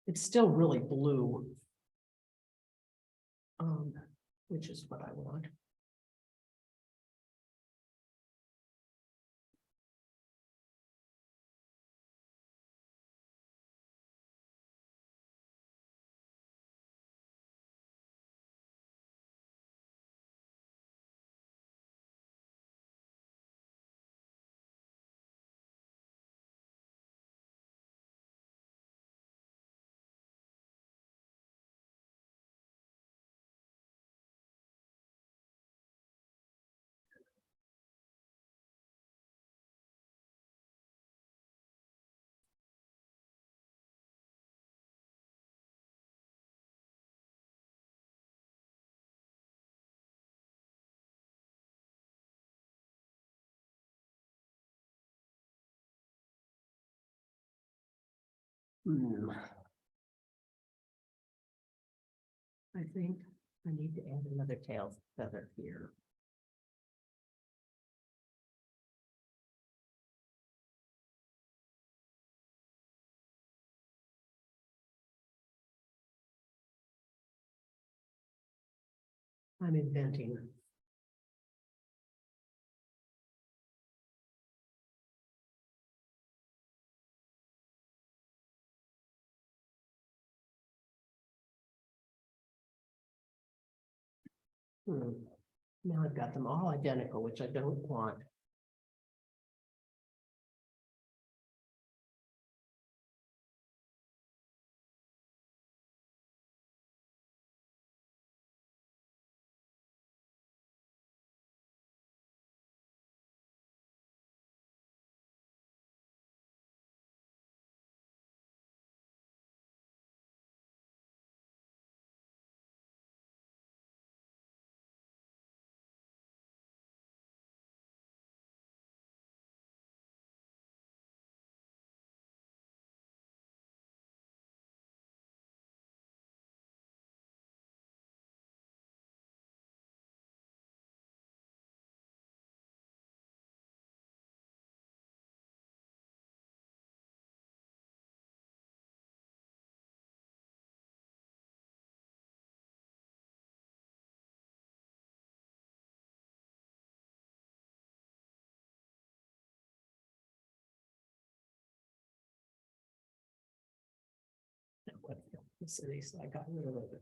It's still really blue. Which is what I want. I think I need to add another tail feather here. I'm inventing. Now I've got them all identical, which I don't want. So I got rid of it.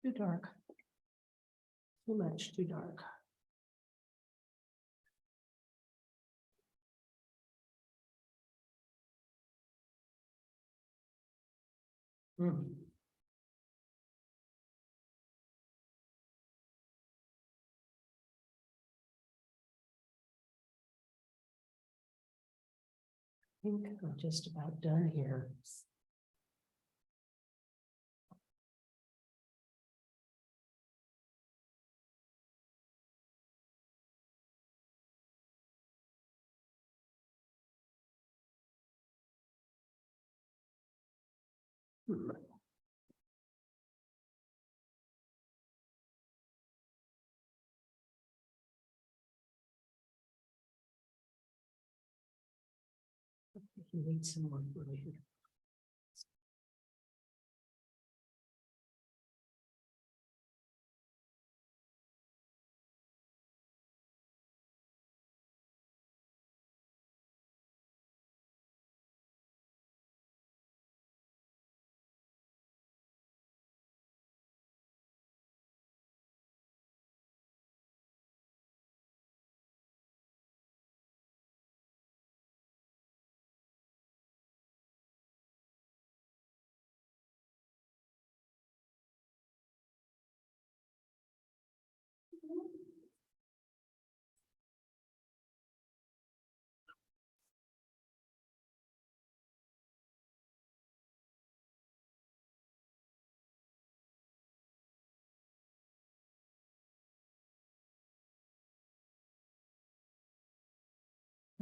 Too dark. Too much, too dark. Hmm. I think I'm just about done here. Hmm. You need some more blue here.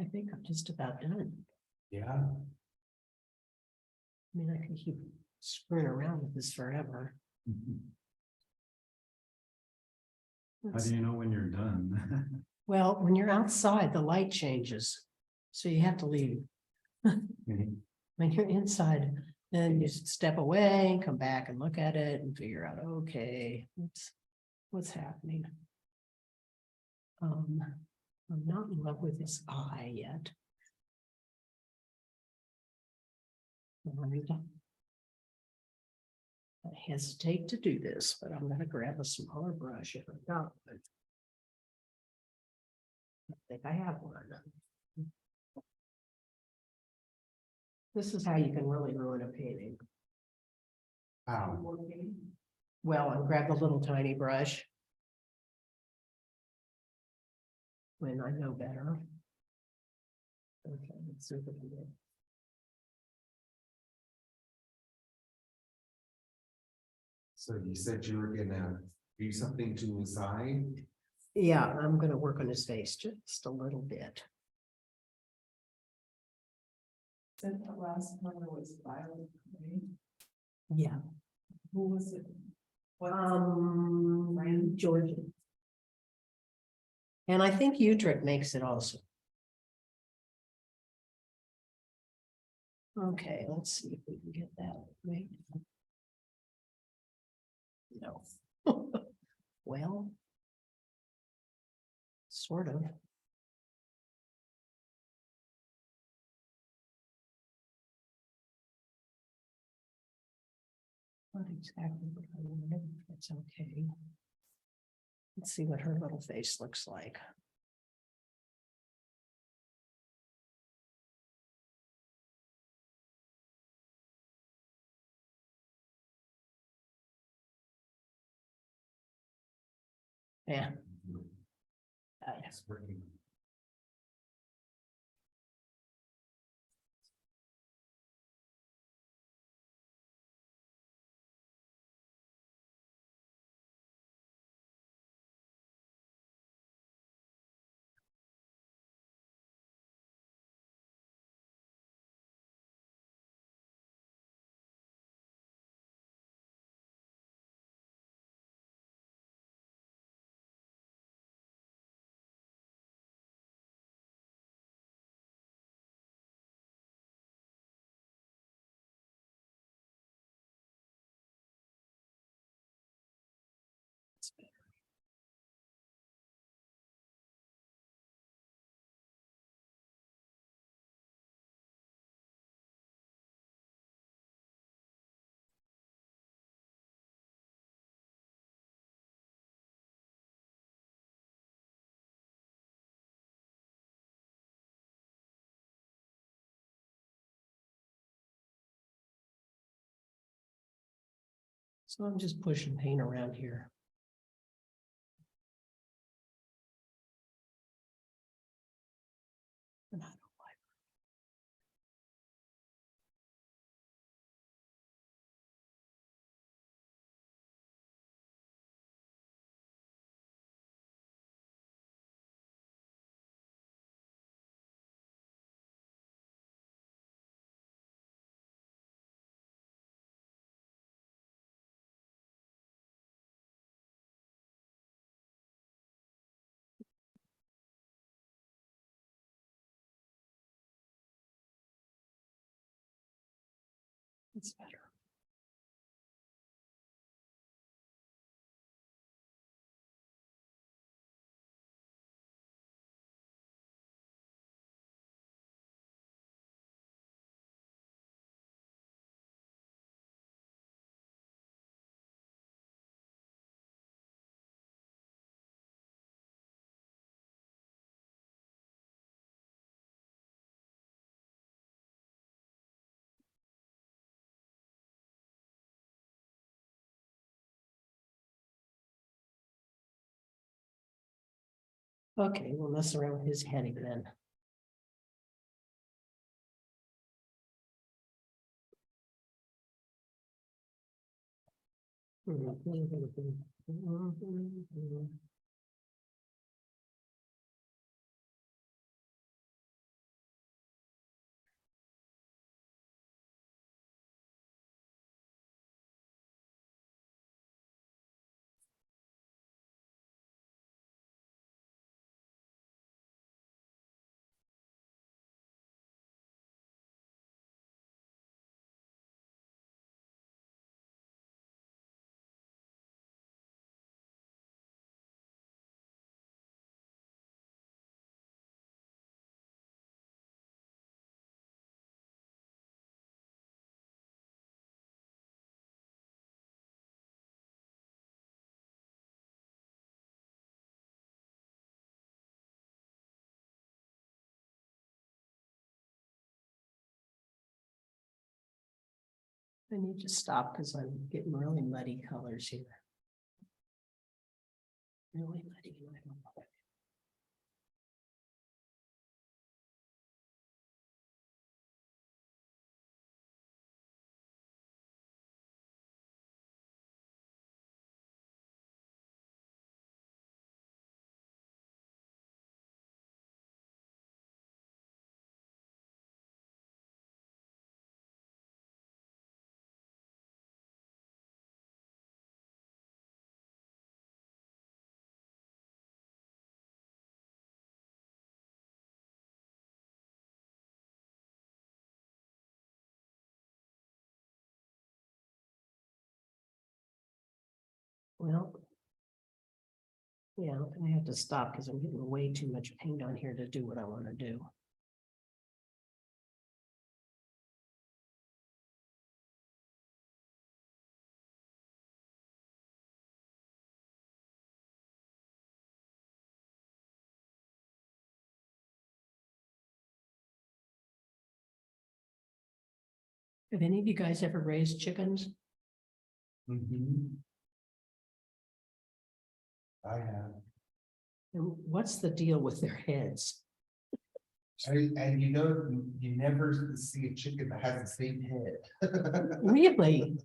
I think I'm just about done. Yeah. I mean, I can keep screwing around with this forever. How do you know when you're done? Well, when you're outside, the light changes, so you have to leave. When you're inside, then you step away, come back and look at it and figure out, okay, what's happening? I'm not in love with this eye yet. Right. I hesitate to do this, but I'm gonna grab a smaller brush if I got it. I think I have one. This is how you can really ruin a painting. Well, and grab the little tiny brush. When I know better. Okay, let's see if we can get. So you said you were gonna do something to his eye? Yeah, I'm gonna work on his face just a little bit. Said the last color was violet, right? Yeah. Who was it? What? Georgian. And I think Utrecht makes it also. Okay, let's see if we can get that right. No. Well. Sort of. Not exactly what I wanted, that's okay. Let's see what her little face looks like. Yeah. It's working. So I'm just pushing paint around here. And I don't like. It's better. Okay, we'll mess around with his head again. I need to stop because I'm getting really muddy colors here. Really muddy. And I don't know it. Well, yeah, I'm gonna have to stop because I'm getting way too much paint on here to do what I want to do. Have any of you guys ever raised chickens? Mhm. I have. And what's the deal with their heads? And you know, you never see a chicken that has the same head. Really?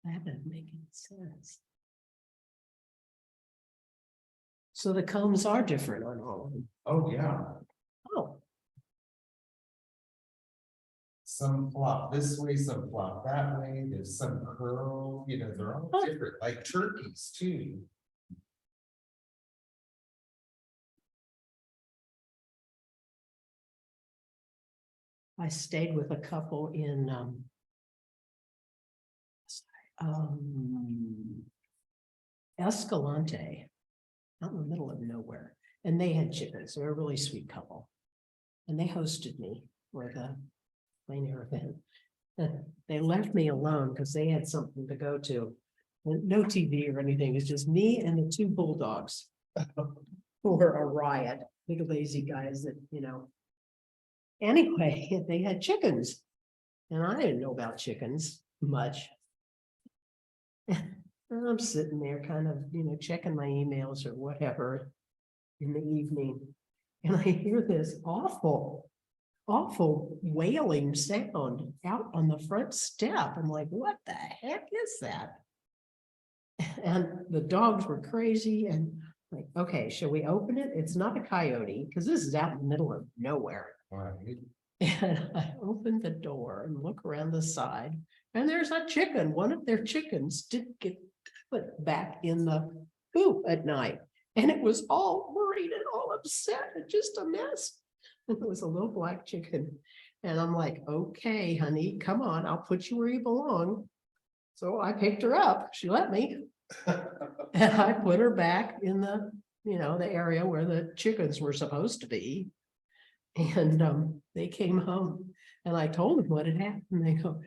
That doesn't make any sense. So the combs are different on all of them. Oh, yeah. Oh, Some flop this way, some flop that way, there's some curl, you know, they're all different, like turkeys too. I stayed with a couple in Escalante, out in the middle of nowhere, and they had chickens. They were a really sweet couple, and they hosted me for the plein air event. They left me alone because they had something to go to. No TV or anything. It's just me and the two bulldogs who were a riot. Big lazy guys that, you know. Anyway, they had chickens. And I didn't know about chickens much. And I'm sitting there kind of, checking my emails or whatever in the evening. And I hear this awful wailing sound out on the front step. I'm like, what the heck is that? And the dogs were crazy and like, okay, shall we open it? It's not a coyote because this is out in the middle of nowhere. Right. And I opened the door and look around the side and there's a chicken. One of their chickens didn't get put back in the coop at night. And it was all worried and all upset and just a mess. It was a little black chicken. And I'm like, okay, honey, come on, I'll put you where you belong. So I picked her up. She let me. And I put her back in the, the area where the chickens were supposed to be. And they came home and I told them what had happened. They go,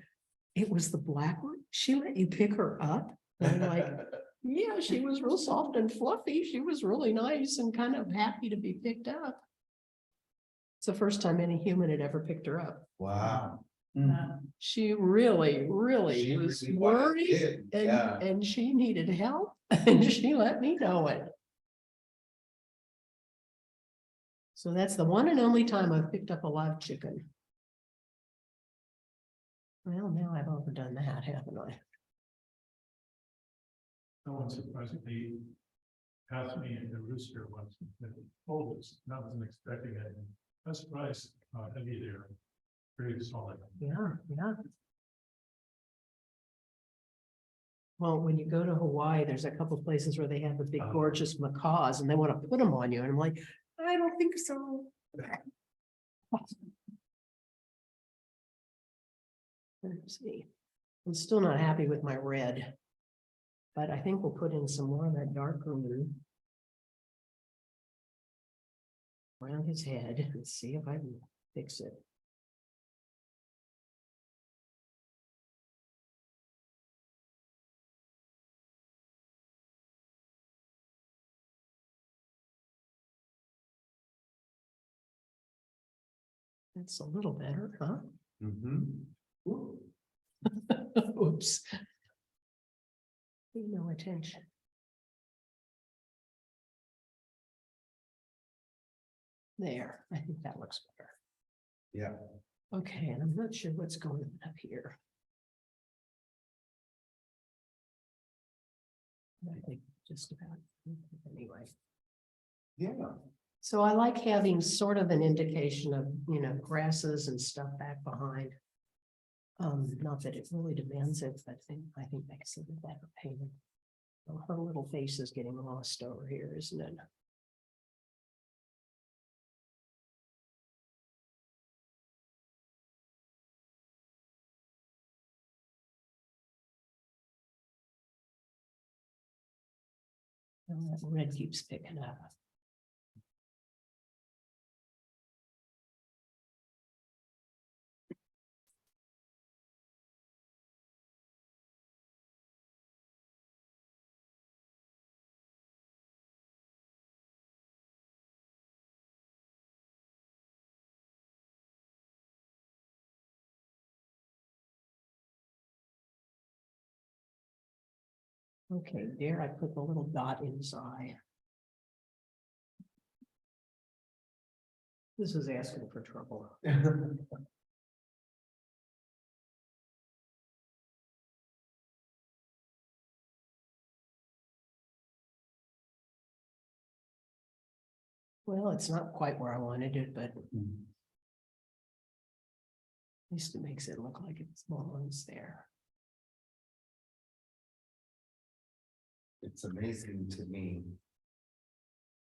it was the black one. She let you pick her up. And I'm like, yeah, she was real soft and fluffy. She was really nice and kind of happy to be picked up. It's the first time any human had ever picked her up. Wow. She really She was really worried did, yeah. and she needed help and she let me know it. So that's the one and only time I've picked up a live chicken. Well, now I've overdone that, haven't I? No one surprisingly passed me in the rooster once. Oh, I wasn't expecting it. I was surprised, heavy there. Very solid. Yeah. Well, when you go to Hawaii, there's a couple places where they have the big gorgeous macaws and they want to put them on you. And I'm like, I don't think so. Let's see. I'm still not happy with my red, but I think we'll put in some more of that dark green around his head and see if I can fix it. That's a little better, huh? Oops. Pay no attention. There, I think that looks better. Yeah. Okay, and I'm not sure what's going on up here. I think just about, anyway. Yeah. So I like having sort of an indication of, grasses and stuff back behind. Not that it really demands it, but I think makes it a better painting. Oh, her little face is getting lost over here, isn't it? And that red keeps picking up. Okay, there I put the little dot in his eye. This is asking for trouble. Well, it's not quite where I wanted it, but at least it makes it look like it belongs there. It's amazing to me.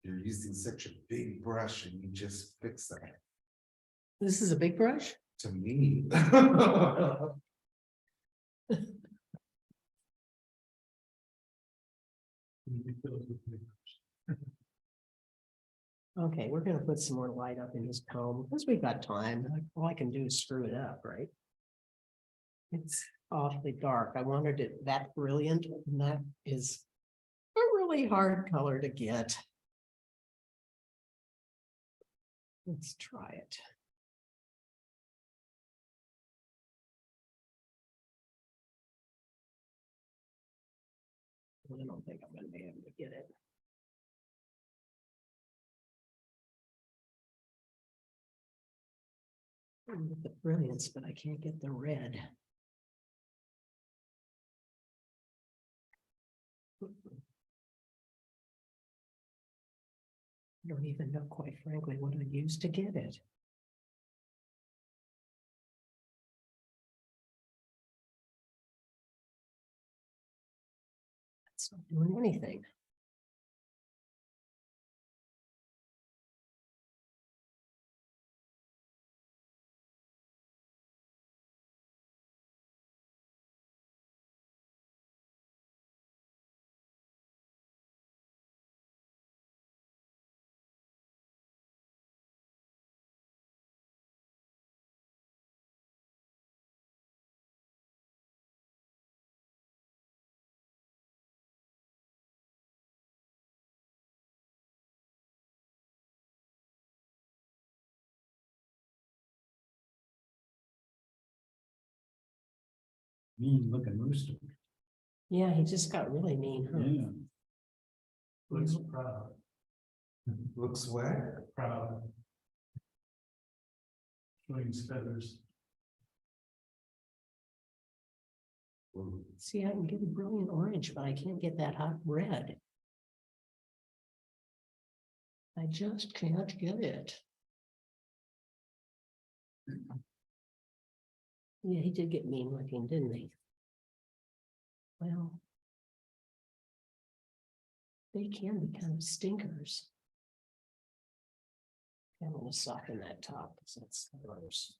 You're using such a big brush and you just fix that. This is a big brush? To me. Okay, we're gonna put some more light up in his comb because we've got time. All I can do is screw it up, right? It's awfully dark. I wanted it that brilliant, and that is a really hard color to get. Let's try it. I don't think I'm gonna be able to get it. I can get the brilliance, but I can't get the red. I don't even know, quite frankly, what I used to get it. It's not doing anything. Mean looking rooster. Yeah, he just got really mean, huh? Yeah. Looks proud. Looks wet. Proud. Showing his feathers. See, I can get a brilliant orange, but I can't get that hot red. I just can't get it. Yeah, he did get mean looking, didn't he? Well, they can be kind of stinkers. I'm gonna soften that top, because that's gross.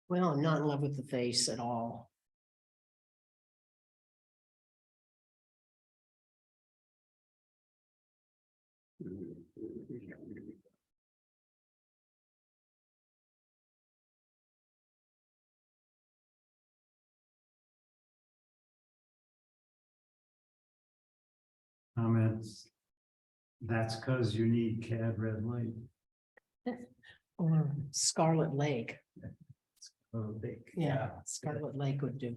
Well, I'm not in love with the face at all. Comments. That's because you need CAD red light. Or Scarlet Lake. Oh, big. Yeah, Scarlet Lake would do.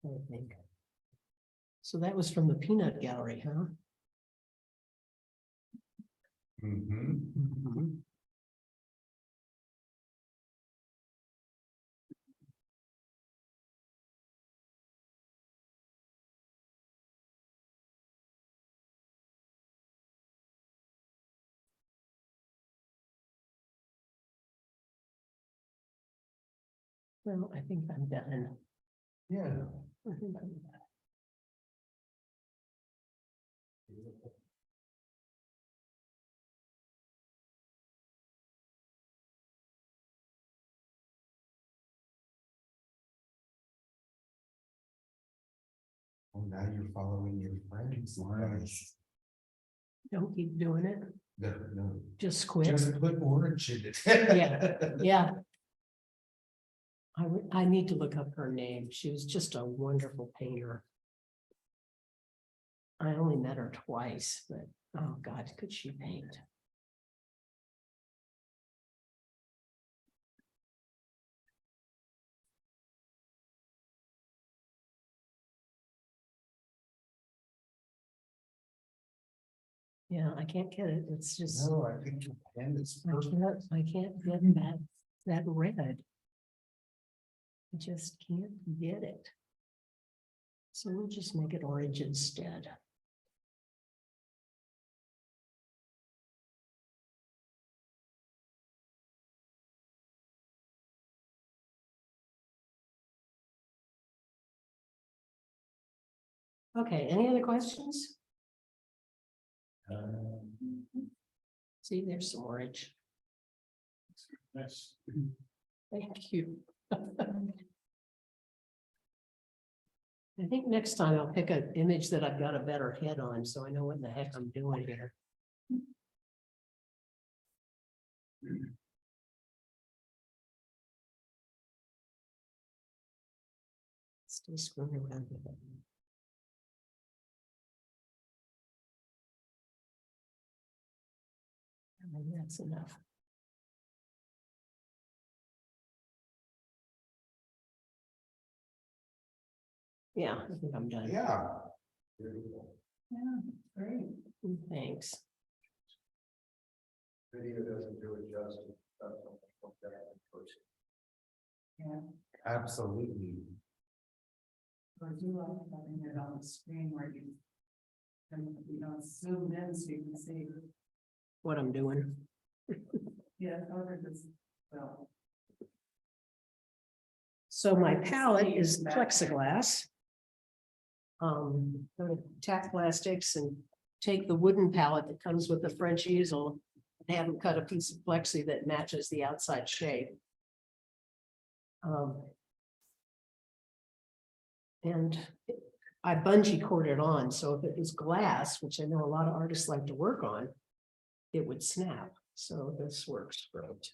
I think. So that was from the peanut gallery, huh? Mm-hmm. Well, I think I'm done. Yeah. I think I'm done. Well, now you're following your friend's advice. Don't keep doing it. No, Just quit. just put orange in it. Yeah. I need to look up her name. She was just a wonderful painter. I only met her twice, but oh God, could she paint? Yeah, I can't get it. It's just, No, I think your pen is perfect. I can't get that red. I just can't get it. So we'll just make it orange instead. Okay, any other questions? See, there's some orange. Nice. Thank you. I think next time I'll pick an image that I've got a better head on, so I know what the heck I'm doing here. Still screwing around with it. Maybe that's enough. Yeah, I think I'm done. Yeah. Yeah, great. Thanks. Video doesn't do it justice. That's something like that in person. Yeah, Absolutely. I do like having it on the screen where you can, zoom in so you can see. What I'm doing. Yeah, however, this, well, So my palette is plexiglass. I'm gonna tack plastics and take the wooden palette that comes with the French easel. And have them cut a piece of plexi that matches the outside shape. And I bungee cord it on, so if it was glass, which I know a lot of artists like to work on, it would snap, so this works great.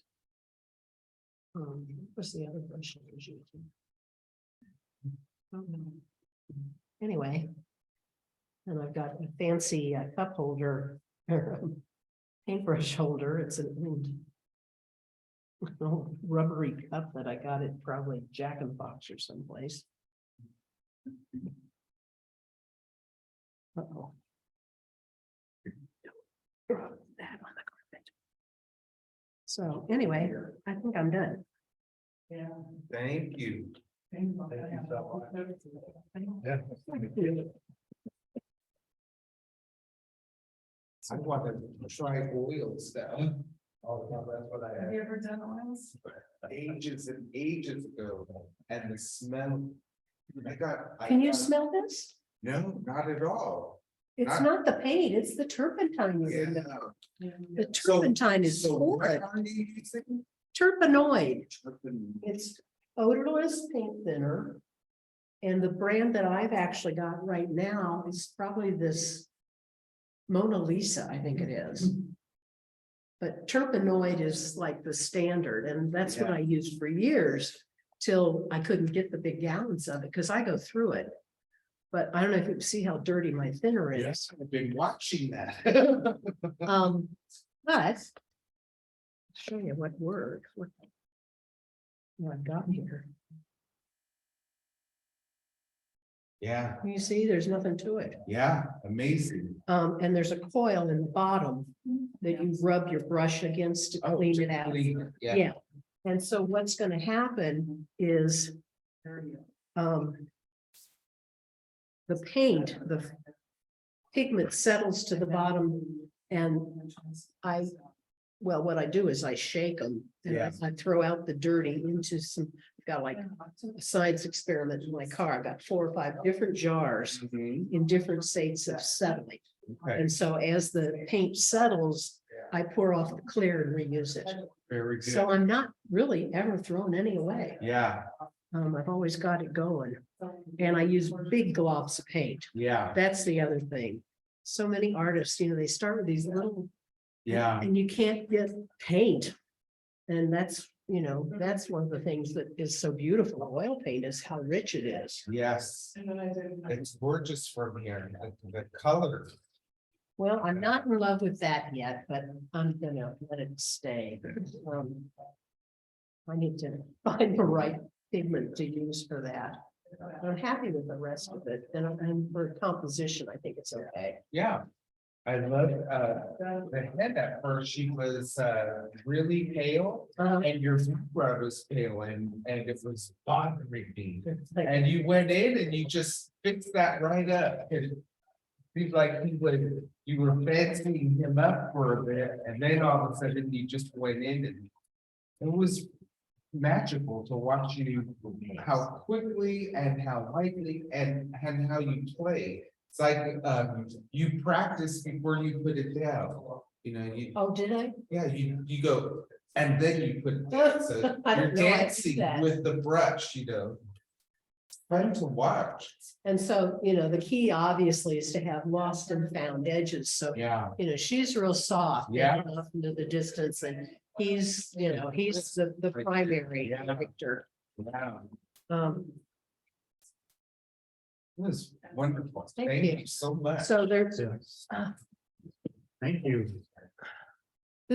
What's the other brush I was using? Anyway. And I've got a fancy cup holder, paintbrush holder, it's an old rubbery cup that I got at probably Jack in the Box or someplace. Uh-oh. Drop that on the carpet. So anyway, I think I'm done. yeah. Thank you. Thank you. Yeah. I want to try oil stuff. Oh, no, that's what I Have had. you ever done oils? Ages and ages ago, and the smell. I Can you got- smell this? No, not at all. It's not the paint, it's the turpentine. you're in there. Yeah. The turpentine is So what horrid. are you using? Terpenoid. It's odorless paint thinner. And the brand that I've actually got right now is probably this Mona Lisa, I think it is. But terpenoid is like the standard, and that's what Yeah. I used for years till I couldn't get the big gallons of it, because I go through it. But I don't know if you can see how dirty my thinner is. Yes, I've been watching that. But I'll show you what works. What I've got here. Yeah, You see, there's nothing to it. yeah, amazing. And there's a coil in the bottom that you rub your brush against to Oh, clean it out. Yeah, Yeah. And so what's gonna happen is, the paint, the pigment settles to the bottom, and well, what I do is I shake them. And Yeah. I throw out the dirty into some, I've got like a science experiment in my car. I've got 4 or 5 different jars Mhm. in different states of settling. Okay, And so as the paint settles, I pour off the clear and reuse it. very good. So I'm not really ever throwing any away. Yeah, I've always got it going. And I use big globs of paint. yeah, That's the other thing. So many artists, they start with these little, yeah, and you can't get paint. And that's one of the things that is so beautiful. Oil paint is how rich it is. yes. And then I did. It's gorgeous from here, the color. Well, I'm not in love with that yet, but I'm gonna let it stay. I need to find the right pigment to use for that. I'm happy with the rest of it, and for composition, I think it's okay. Yeah. I love, the head at first, she was, really pale, and your background was pale, and it was bothering me. And you went in and you just fixed that right up. It seems like you were fancying him up for a bit, and then all of a sudden you just went in and it was magical to watch you, how quickly and how lightly and how you play. It's like, you practice before you put it down, you, Oh, did I? yeah, you go, and then you put it down, so I you're didn't know I did dancing that. with the brush, Fun to watch. And so, the key obviously is to have lost and found edges, so, Yeah. she's real soft. Yeah. Off into the distance, and he's the primary Yeah. character. Wow. Um, It was wonderful. Thank Thank you. you so much. so there's, Thank you.